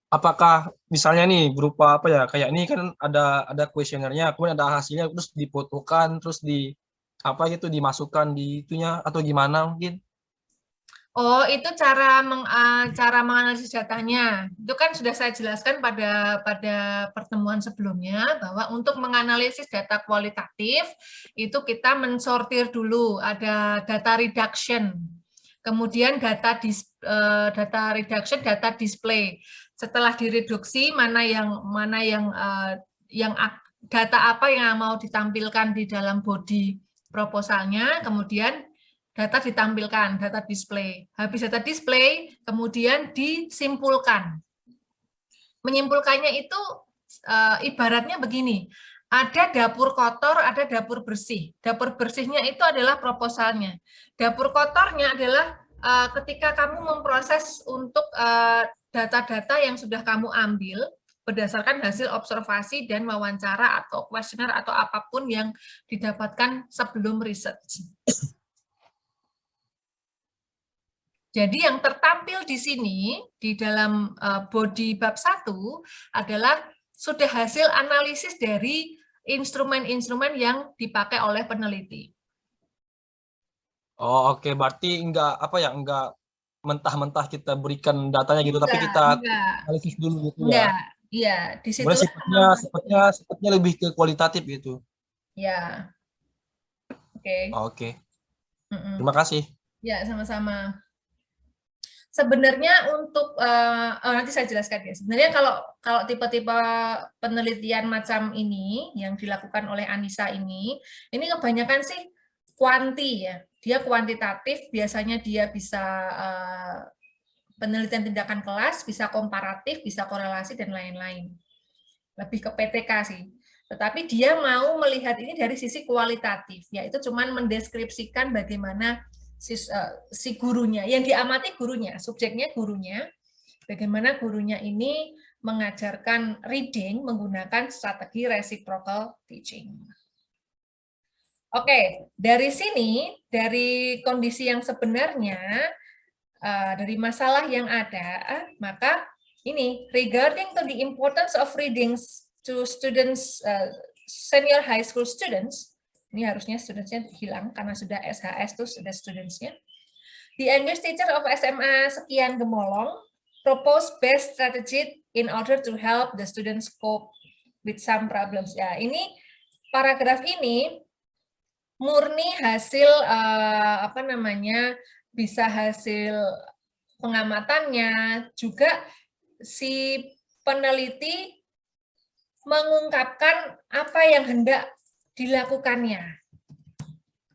Apakah misalnya nih berupa apa ya, kayak ini kan ada kuesionernya, kemudian ada hasilnya, terus difotokan, terus apa gitu dimasukkan di itunya atau gimana mungkin? Oh, itu cara menganalisis datanya. Itu kan sudah saya jelaskan pada pertemuan sebelumnya bahwa untuk menganalisis data kualitatif itu kita mensortir dulu, ada data reduction. Kemudian data reduction, data display. Setelah direduksi mana yang data apa yang mau ditampilkan di dalam body proposalnya, kemudian data ditampilkan, data display. Habis data display, kemudian disimpulkan. Menyimpulkannya itu ibaratnya begini, ada dapur kotor, ada dapur bersih. Dapur bersihnya itu adalah proposalnya. Dapur kotornya adalah ketika kamu memproses untuk data-data yang sudah kamu ambil, berdasarkan hasil observasi dan wawancara atau kuesioner atau apapun yang didapatkan sebelum research. Jadi yang tertampil di sini, di dalam body bab 1, adalah sudah hasil analisis dari instrumen-instrumen yang dipakai oleh peneliti. Oh, oke. Berarti enggak mentah-mentah kita berikan datanya gitu, tapi kita analisis dulu gitu ya. Iya, di situ sifatnya lebih ke kualitatif gitu. Ya. Oke. Oke. Terima kasih. Ya, sama-sama. Sebenarnya untuk nanti saya jelaskan ya. Sebenarnya kalau tipe-tipe penelitian macam ini yang dilakukan oleh Anissa ini kebanyakan sih kuanti ya. Dia kuantitatif, biasanya dia bisa penelitian tindakan kelas, bisa komparatif, bisa korelasi dan lain-lain. Lebih ke PTK sih. Tetapi dia mau melihat ini dari sisi kualitatif, yaitu cuman mendeskripsikan bagaimana si gurunya, yang diamati gurunya, subjeknya gurunya, bagaimana gurunya ini mengajarkan reading menggunakan strategi reciprocal teaching. Oke, dari sini, dari kondisi yang sebenarnya, dari masalah yang ada, maka ini, regarding to the importance of readings to students, senior high school students, ini harusnya students-nya hilang karena sudah SHS terus sudah students-nya. The English teacher of SMA sekian Gemolong propose best strategy in order to help the students cope with some problems. Ya, ini paragraf ini murni hasil apa namanya, bisa hasil pengamatannya, juga si peneliti mengungkapkan apa yang hendak dilakukannya.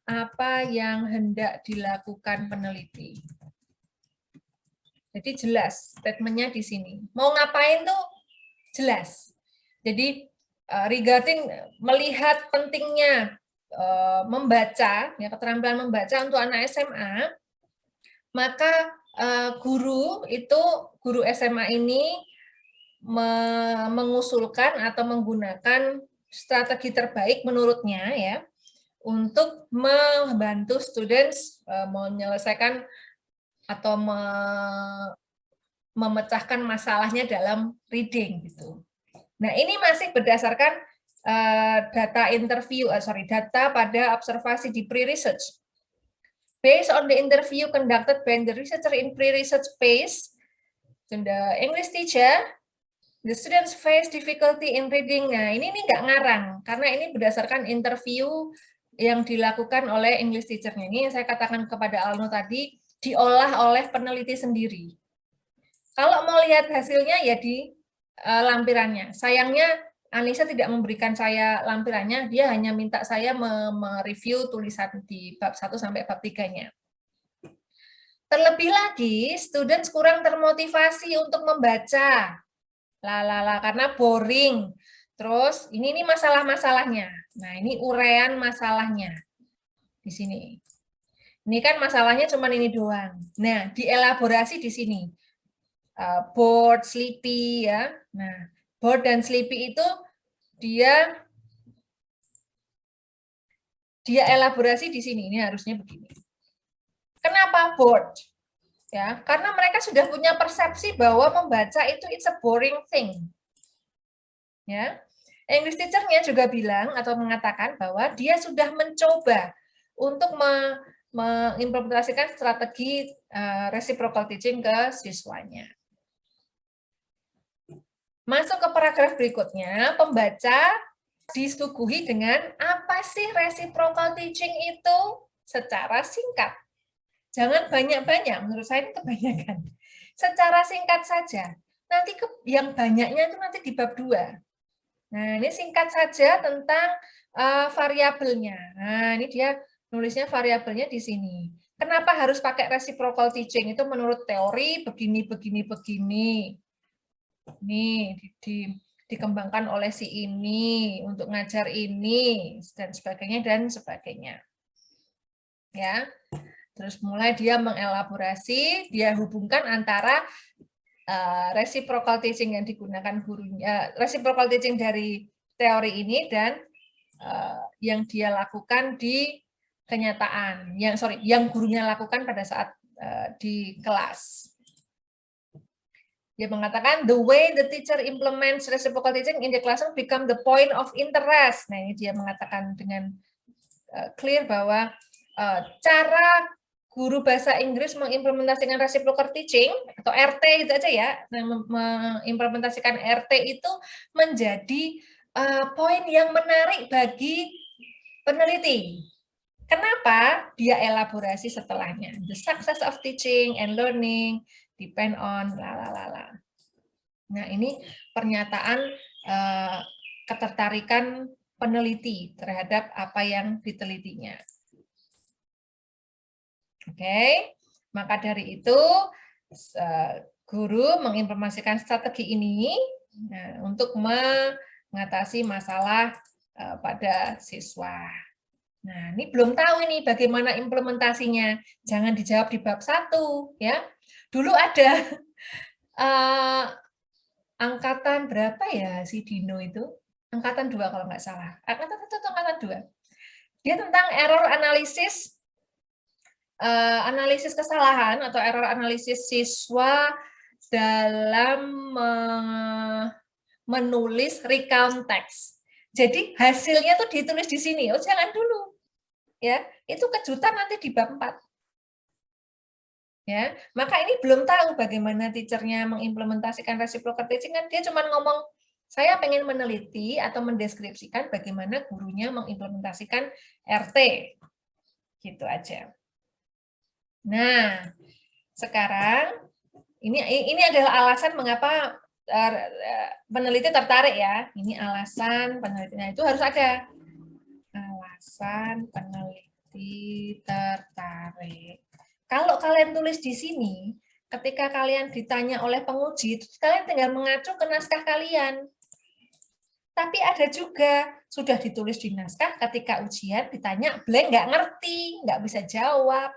Apa yang hendak dilakukan peneliti. Jadi jelas statementnya di sini. Mau ngapain tuh jelas. Jadi regarding melihat pentingnya membaca, ya, keterampilan membaca untuk anak SMA, maka guru SMA ini mengusulkan atau menggunakan strategi terbaik menurutnya ya untuk membantu students menyelesaikan atau memecahkan masalahnya dalam reading gitu. Nah, ini masih berdasarkan data pada observasi di pre-research. Based on the interview conducted by the researcher in pre-research phase, the English teacher, the students face difficulty in reading. Nah, ini nggak ngarang, karena ini berdasarkan interview yang dilakukan oleh English teacher-nya. Ini yang saya katakan kepada Alno tadi, diolah oleh peneliti sendiri. Kalau mau lihat hasilnya ya di lampirannya. Sayangnya Anissa tidak memberikan saya lampirannya, dia hanya minta saya mereview tulisan di bab 1 sampai bab 3-nya. Terlebih lagi, students kurang termotivasi untuk membaca. Karena boring. Terus ini masalah-masalahnya. Nah, ini uraian masalahnya di sini. Ini kan masalahnya cuma ini doang. Nah, dielaborasi di sini. Bored, sleepy ya. Nah, bored dan sleepy itu dia elaborasi di sini. Ini harusnya begini. Kenapa bored? Ya, karena mereka sudah punya persepsi bahwa membaca itu it's a boring thing. Ya. English teacher-nya juga bilang atau mengatakan bahwa dia sudah mencoba untuk mengimplementasikan strategi reciprocal teaching ke siswanya. Masuk ke paragraf berikutnya, pembaca disuguhi dengan apa sih reciprocal teaching itu secara singkat. Jangan banyak-banyak, menurut saya ini kebanyakan. Secara singkat saja. Nanti yang banyaknya itu nanti di bab 2. Nah, ini singkat saja tentang variabelnya. Nah, ini dia nulisnya variabelnya di sini. Kenapa harus pakai reciprocal teaching? Itu menurut teori begini. Ini dikembangkan oleh si ini untuk ngajar ini dan sebagainya. Ya. Terus mulai dia mengelaborasi, dia hubungkan antara reciprocal teaching yang digunakan gurunya, reciprocal teaching dari teori ini dan yang dia lakukan di kenyataan, yang gurunya lakukan pada saat di kelas. Dia mengatakan the way the teacher implements reciprocal teaching in the classroom become the point of interest. Nah, ini dia mengatakan dengan clear bahwa cara guru bahasa Inggris mengimplementasikan reciprocal teaching atau RT itu aja ya, mengimplementasikan RT itu menjadi poin yang menarik bagi peneliti. Kenapa? Dia elaborasi setelahnya. The success of teaching and learning depend on . Nah, ini pernyataan ketertarikan peneliti terhadap apa yang ditelitinya. Oke, maka dari itu guru mengimplementasikan strategi ini untuk mengatasi masalah pada siswa. Nah, ini belum tahu ini bagaimana implementasinya. Jangan dijawab di bab 1 ya. Dulu ada angkatan berapa ya si Dino itu? Angkatan 2 kalau nggak salah. Angkatan 1 atau angkatan 2. Dia tentang error analisis kesalahan atau error analisis siswa dalam menulis recount text. Jadi hasilnya tuh ditulis di sini. Oh, jangan dulu. Ya, itu kejutan nanti di bab 4. Ya, maka ini belum tahu bagaimana teachernya mengimplementasikan reciprocal teaching, kan dia cuma ngomong Saya pengen meneliti atau mendeskripsikan bagaimana gurunya mengimplementasikan RT. Gitu aja. Nah, sekarang ini adalah alasan mengapa peneliti tertarik ya. Ini alasan penelitinya itu harus ada. Alasan peneliti tertarik. Kalau kalian tulis di sini, ketika kalian ditanya oleh penguji, kalian tinggal mengacu ke naskah kalian. Tapi ada juga sudah ditulis di naskah, ketika ujian ditanya blank, nggak ngerti, nggak bisa jawab.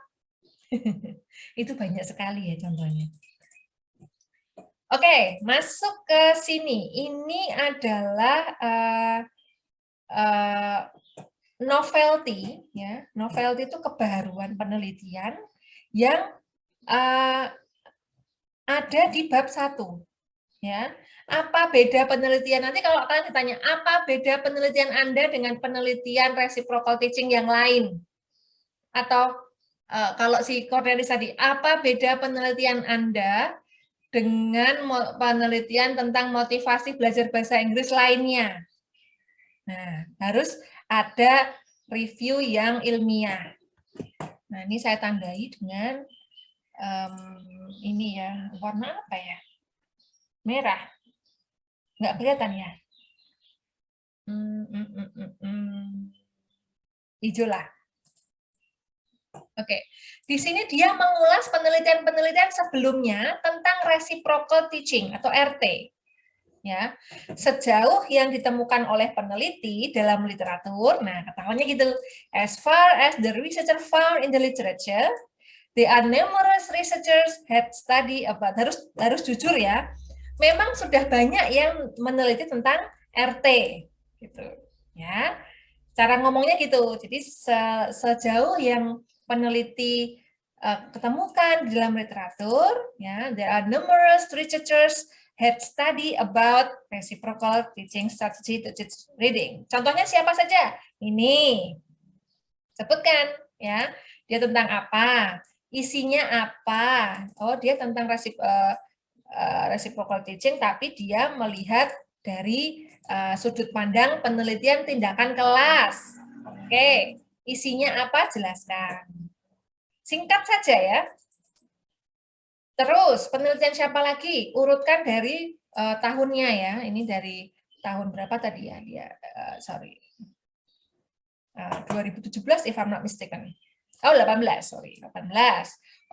Itu banyak sekali ya contohnya. Oke, masuk ke sini. Ini adalah novelty, ya. Novelty itu kebaruan penelitian yang ada di bab 1. Ya. Apa beda penelitian? Nanti kalau kalian ditanya, apa beda penelitian Anda dengan penelitian reciprocal teaching yang lain? Atau kalau si Cornelis tadi, apa beda penelitian Anda dengan penelitian tentang motivasi belajar bahasa Inggris lainnya? Nah, harus ada review yang ilmiah. Nah, ini saya tandai dengan ini ya, warna apa ya? Merah. Nggak kelihatan ya? Hijau lah. Oke, di sini dia mengulas penelitian-penelitian sebelumnya tentang reciprocal teaching atau RT. Ya, sejauh yang ditemukan oleh peneliti dalam literatur, nah katakannya gitu, as far as the researcher found in the literature, there are numerous researchers had study about, harus jujur ya, memang sudah banyak yang meneliti tentang RT, gitu, ya. Cara ngomongnya gitu, jadi sejauh yang peneliti ketemukan di dalam literatur, ya, there are numerous researchers had study about reciprocal teaching strategy to teach reading. Contohnya siapa saja? Ini, sebutkan, ya, dia tentang apa, isinya apa? Oh, dia tentang reciprocal teaching, tapi dia melihat dari sudut pandang penelitian tindakan kelas. Oke, isinya apa? Jelaskan. Singkat saja ya. Terus, penelitian siapa lagi? Urutkan dari tahunnya ya. Ini dari tahun berapa tadi ya? Dia, sorry. 2017 if I'm not mistaken. Oh, 18, sorry. 18.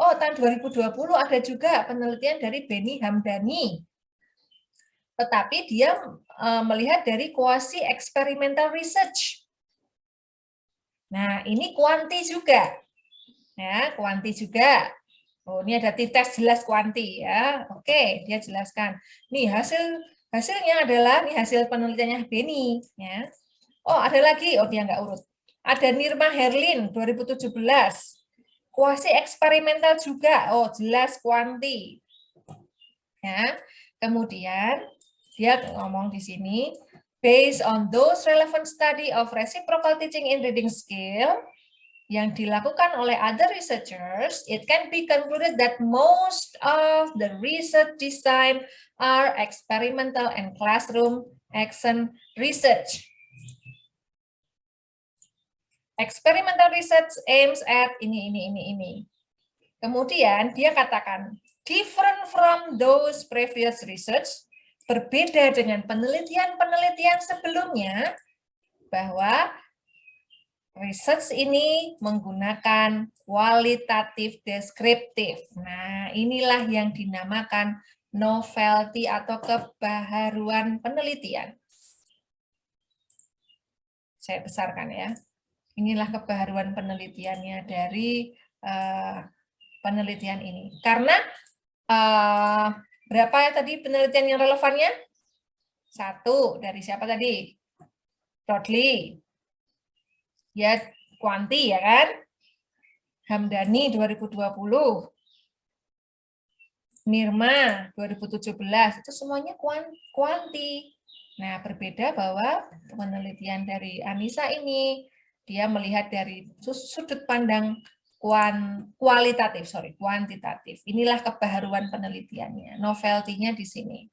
Oh, tahun 2020 ada juga penelitian dari Benny Hamdani. Tetapi dia melihat dari quasi experimental research. Nah, ini kuanti juga. Ya, kuanti juga. Oh, ini ada tes jelas kuanti ya. Oke, dia jelaskan. Nih hasilnya adalah nih hasil penelitiannya Benny ya. Oh, ada lagi. Oh, dia nggak urut. Ada Nirma Herlin 2017. Kuasi eksperimental juga. Oh, jelas kuanti. Ya. Kemudian dia ngomong di sini, based on those relevant study of reciprocal teaching in reading skill yang dilakukan oleh other researchers, it can be concluded that most of the research design are experimental and classroom action research. Experimental research aims at ini. Kemudian dia katakan, different from those previous research, berbeda dengan penelitian-penelitian sebelumnya, bahwa research ini menggunakan kualitatif deskriptif. Nah, inilah yang dinamakan novelty atau kebaharuan penelitian. Saya besarkan ya. Inilah kebaharuan penelitiannya dari penelitian ini. Karena berapa ya tadi penelitian yang relevannya? 1, dari siapa tadi? Rodley. Ya, kuanti ya kan? Hamdani 2020. Nirma 2017. Itu semuanya kuanti. Nah, berbeda bahwa penelitian dari Anissa ini dia melihat dari sudut pandang kuantitatif. Inilah kebaharuan penelitiannya. Novelty-nya di sini.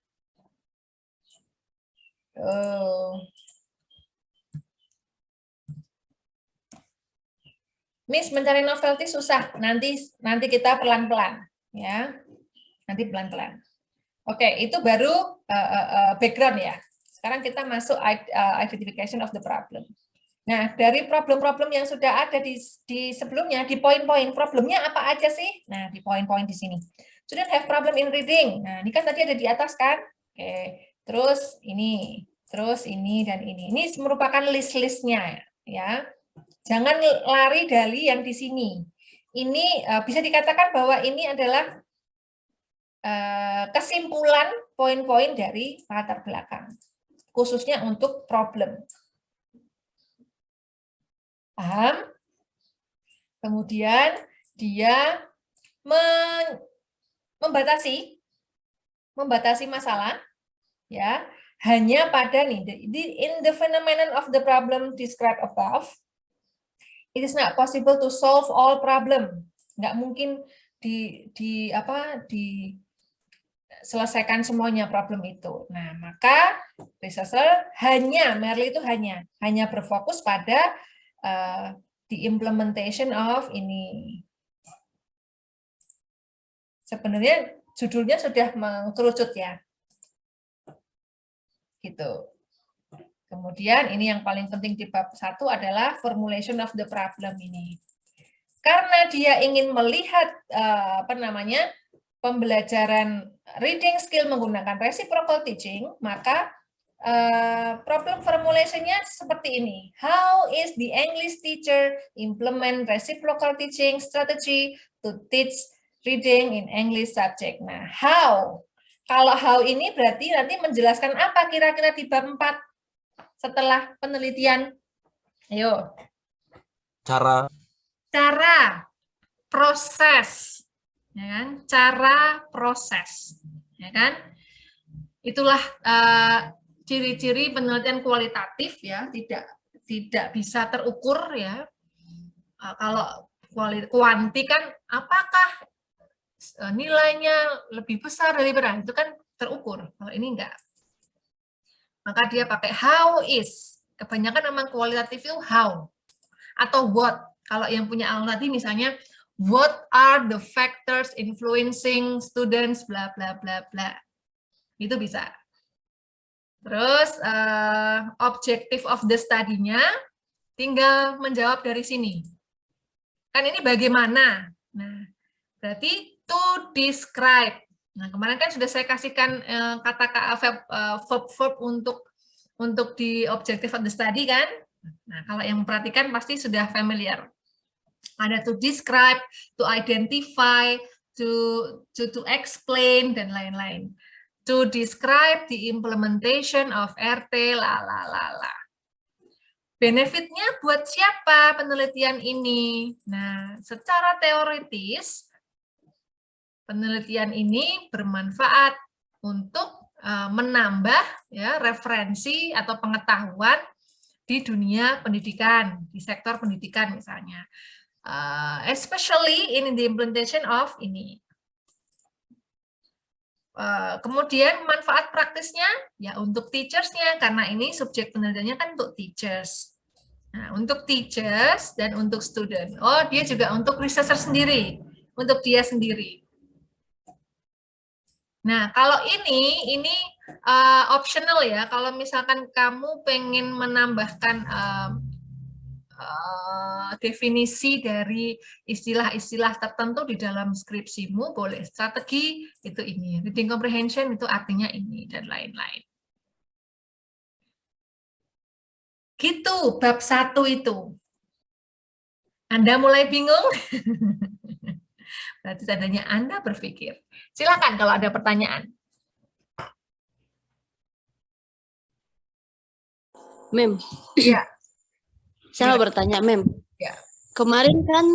Miss, mencari novelty susah. Nanti kita pelan-pelan, ya. Nanti pelan-pelan. Oke, itu baru background ya. Sekarang kita masuk identification of the problem. Nah, dari problem-problem yang sudah ada di sebelumnya, di poin-poin problemnya apa aja sih? Nah, di poin-poin di sini. Student have problem in reading. Nah, ini kan tadi ada di atas kan? Oke, terus ini dan ini. Ini merupakan list-listnya ya. Jangan lari dari yang di sini. Ini bisa dikatakan bahwa ini adalah kesimpulan poin-poin dari latar belakang, khususnya untuk problem. Paham? Kemudian dia membatasi masalah, ya, hanya pada in the phenomenon of the problem described above. It is not possible to solve all problem. Nggak mungkin selesaikan semuanya problem itu. Nah, maka researcher merely itu hanya berfokus pada the implementation of ini. Sebenarnya judulnya sudah mengkerucut ya. Gitu. Kemudian ini yang paling penting di bab 1 adalah formulation of the problem ini. Karena dia ingin melihat pembelajaran reading skill menggunakan reciprocal teaching, maka problem formulation-nya seperti ini. How is the English teacher implement reciprocal teaching strategy to teach reading in English subject? Nah, how? Kalau how ini berarti nanti menjelaskan apa kira-kira di bab 4 setelah penelitian? Ayo. Cara, proses, ya kan? Cara proses, ya kan? Itulah ciri-ciri penelitian kualitatif ya, tidak bisa terukur ya. Kalau kuanti kan apakah nilainya lebih besar dari berapa, itu kan terukur. Kalau ini enggak. Maka dia pakai how is. Kebanyakan memang kualitatif itu how atau what. Kalau yang punya alat tadi misalnya what are the factors influencing students bla bla bla bla. Itu bisa. Terus objective of the study-nya tinggal menjawab dari sini. Kan ini bagaimana? Nah, berarti to describe. Nah, kemarin kan sudah saya kasihkan kata verb untuk di objective of the study kan. Nah, kalau yang memperhatikan pasti sudah familiar. Ada to describe, to identify, to explain dan lain-lain. To describe the implementation of RT lalalala. Benefitnya buat siapa penelitian ini? Nah, secara teoritis penelitian ini bermanfaat untuk menambah ya referensi atau pengetahuan di dunia pendidikan, di sektor pendidikan misalnya, especially in the implementation of ini. Kemudian manfaat praktisnya ya untuk teachers-nya, karena ini subjek penelitiannya kan untuk teachers. Nah, untuk teachers dan untuk student. Oh, dia juga untuk researcher sendiri, untuk dia sendiri. Nah, kalau ini optional ya. Kalau misalkan kamu pengen menambahkan definisi dari istilah-istilah tertentu di dalam skripsimu, boleh. Strategi itu ini, reading comprehension itu artinya ini, dan lain-lain. Gitu, bab 1 itu. Anda mulai bingung? Berarti tandanya Anda berpikir. Silakan kalau ada pertanyaan. Mem. Ya. Saya mau bertanya, Mem. Ya. Kemarin kan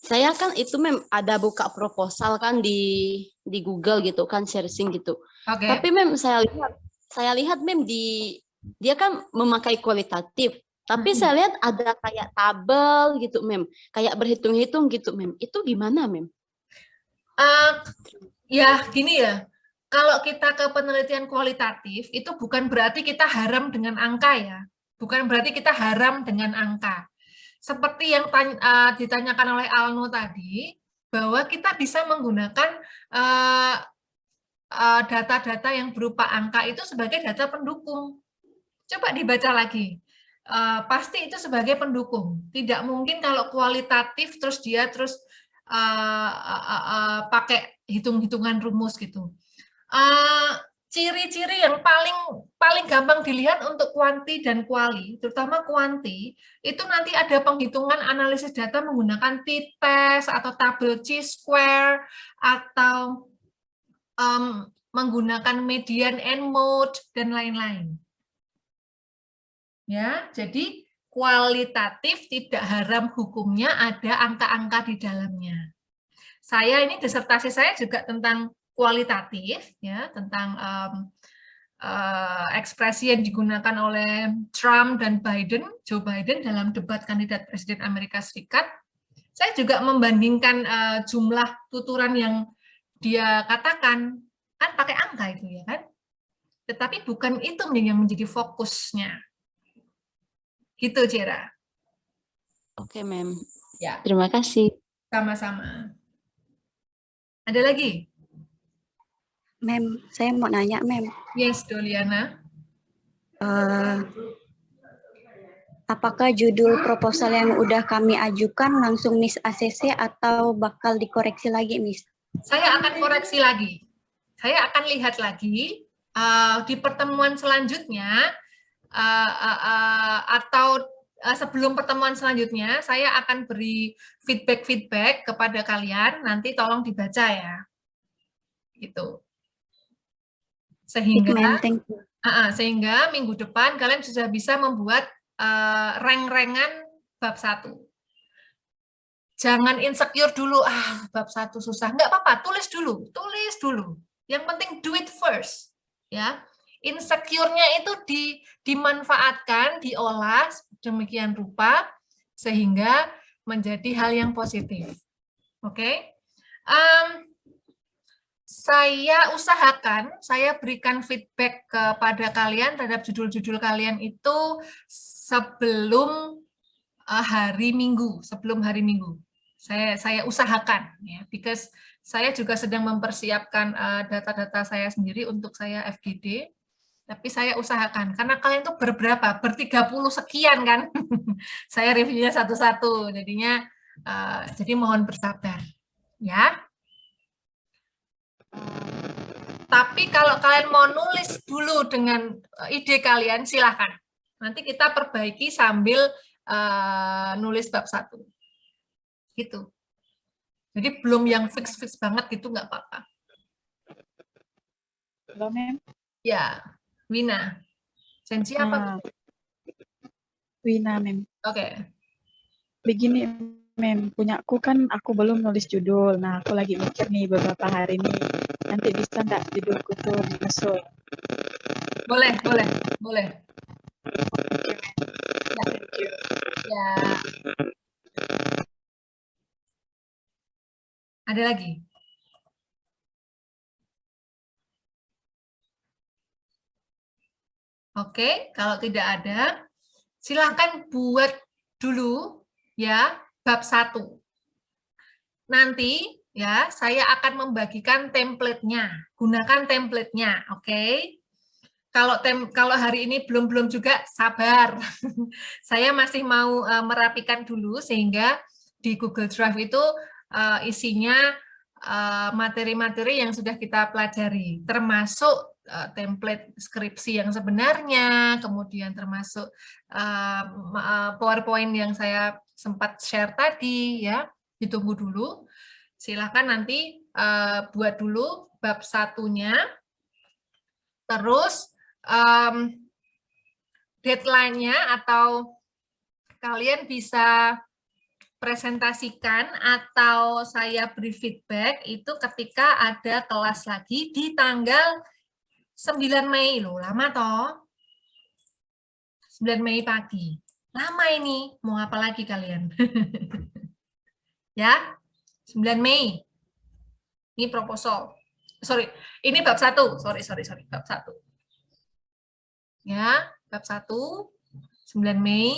saya kan itu Mem ada buka proposal kan di Google gitu kan, searching gitu. Oke. Tapi Mem saya lihat Mem dia kan memakai kualitatif. Tapi saya lihat ada kayak tabel gitu Mem, kayak berhitung-hitung gitu Mem. Itu gimana Mem? Ya gini ya. kalau kita ke penelitian kualitatif, itu bukan berarti kita haram dengan angka ya. Bukan berarti kita haram dengan angka. Seperti yang ditanyakan oleh Alno tadi, bahwa kita bisa menggunakan data-data yang berupa angka itu sebagai data pendukung. Coba dibaca lagi. Pasti itu sebagai pendukung. Tidak mungkin kalau kualitatif terus dia terus pakai hitung-hitungan rumus gitu. Ciri-ciri yang paling gampang dilihat untuk kuanti dan kuali, terutama kuanti, itu nanti ada penghitungan analisis data menggunakan t-test atau tabel chi-square atau menggunakan median and mode dan lain-lain. Ya, jadi kualitatif tidak haram hukumnya, ada angka-angka di dalamnya. Saya ini disertasi saya juga tentang kualitatif, ya, tentang ekspresi yang digunakan oleh Trump dan Biden, Joe Biden dalam debat kandidat Presiden Amerika Serikat. Saya juga membandingkan jumlah tuturan yang dia katakan, kan pakai angka itu ya kan, tetapi bukan itu yang menjadi fokusnya. Gitu, Cira. Oke, Mem. Ya. Terima kasih. Sama-sama. Ada lagi? Mem, saya mau nanya, Mem. Yes, Doliana. Apakah judul proposal yang udah kami ajukan langsung Miss ACC atau bakal dikoreksi lagi, Miss? Saya akan koreksi lagi. Saya akan lihat lagi di pertemuan selanjutnya atau sebelum pertemuan selanjutnya, saya akan beri feedback kepada kalian. Nanti tolong dibaca ya. Gitu. Sehingga minggu depan kalian sudah bisa membuat rank-rankan bab 1. Jangan insecure dulu, bab 1 susah. Enggak apa-apa, tulis dulu. Yang penting do it first. Ya. Insecure-nya itu dimanfaatkan, diolah demikian rupa sehingga menjadi hal yang positif. Oke? Saya usahakan, saya berikan feedback kepada kalian terhadap judul-judul kalian itu sebelum hari Minggu. Saya usahakan, ya, because saya juga sedang mempersiapkan data-data saya sendiri untuk saya FGD, tapi saya usahakan, karena kalian tuh berberapa? Ber-30 sekian kan? Saya reviewnya satu-satu, jadinya jadi mohon bersabar, ya. Tapi kalau kalian mau nulis dulu dengan ide kalian, silahkan. Nanti kita perbaiki sambil nulis bab 1. Gitu. Jadi belum yang fix banget gitu, nggak apa-apa. Halo, Mem. Ya, Wina. Sensi apa? Wina, Mem. Oke. Begini, Mem, punyaku kan aku belum nulis judul. Nah, aku lagi mikir nih beberapa hari ini. Nanti bisa nggak judulku tuh disusul? Boleh. Oke, Ya. Mem. Thank you. Ya. Ada lagi? Oke, kalau tidak ada, silahkan buat dulu ya bab 1. Nanti ya saya akan membagikan template-nya. Gunakan template-nya, oke? Kalau hari ini belum juga sabar. Saya masih mau merapikan dulu sehingga di Google Drive itu isinya materi-materi yang sudah kita pelajari, termasuk template skripsi yang sebenarnya, kemudian termasuk PowerPoint yang saya sempat share tadi, ya. Ditunggu dulu. Silakan nanti buat dulu bab 1-nya. Terus deadline-nya atau kalian bisa presentasikan atau saya beri feedback itu ketika ada kelas lagi di tanggal 9 Mei loh, lama toh? 9 Mei pagi. Lama ini, mau apa lagi kalian? Ya, 9 Mei. Ini proposal. sorry, ini bab 1. Sorry, bab 1. Ya, bab 1, 9 Mei,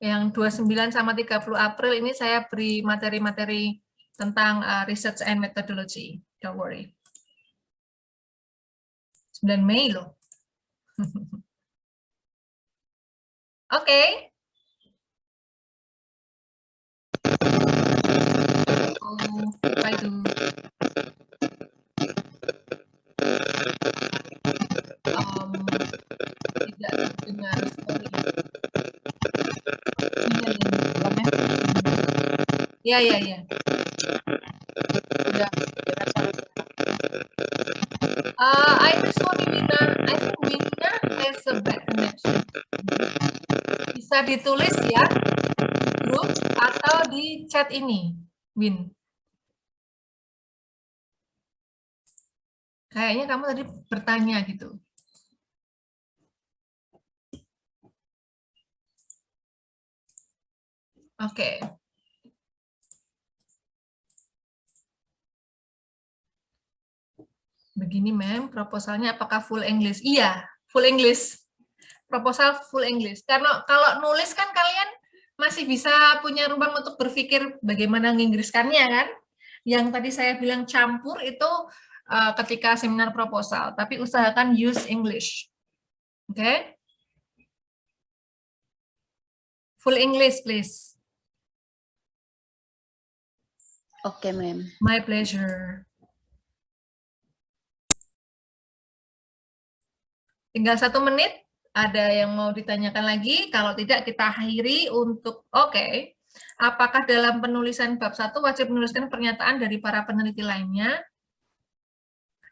yang 29 sama 30 April ini saya beri materi-materi tentang research and methodology. Don't worry. 9 Mei loh. Oke. Oh, apa itu? Tidak terdengar, sorry. Ya. Udah dengar suara. I think Wina has a bad connection. Bisa ditulis ya di grup atau di chat ini, Win. Kayaknya kamu tadi bertanya gitu. Oke. Begini, Mem, proposalnya apakah full English? Iya, full English. Proposal full English. Karena kalau nulis kan kalian masih bisa punya ruang untuk berpikir bagaimana menginggriskannya kan. Yang tadi saya bilang campur itu ketika seminar proposal, tapi usahakan use English. Oke? Full English, please. Oke, Mem. My pleasure. Tinggal 1 menit. Ada yang mau ditanyakan lagi? Kalau tidak, kita akhiri untuk oke. Apakah dalam penulisan bab 1 wajib menuliskan pernyataan dari para peneliti lainnya?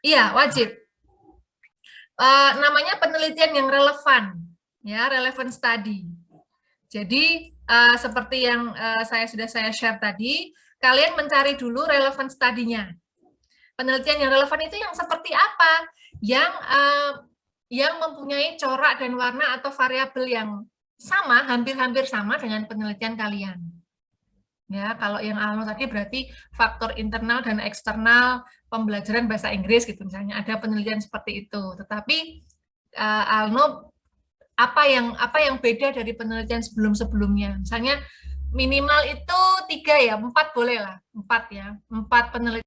Iya, wajib. Namanya penelitian yang relevan, ya, relevant study. Jadi seperti yang sudah saya share tadi, kalian mencari dulu relevant study-nya. Penelitian yang relevan itu yang seperti apa? Yang mempunyai corak dan warna atau variabel yang sama, hampir-hampir sama dengan penelitian kalian. Ya, kalau yang Alno tadi berarti faktor internal dan eksternal pembelajaran bahasa Inggris gitu misalnya, ada penelitian seperti itu. Tetapi Alno apa yang beda dari penelitian sebelum-sebelumnya? Misalnya minimal itu 3 ya, 4 boleh lah, 4 ya, 4 penelitian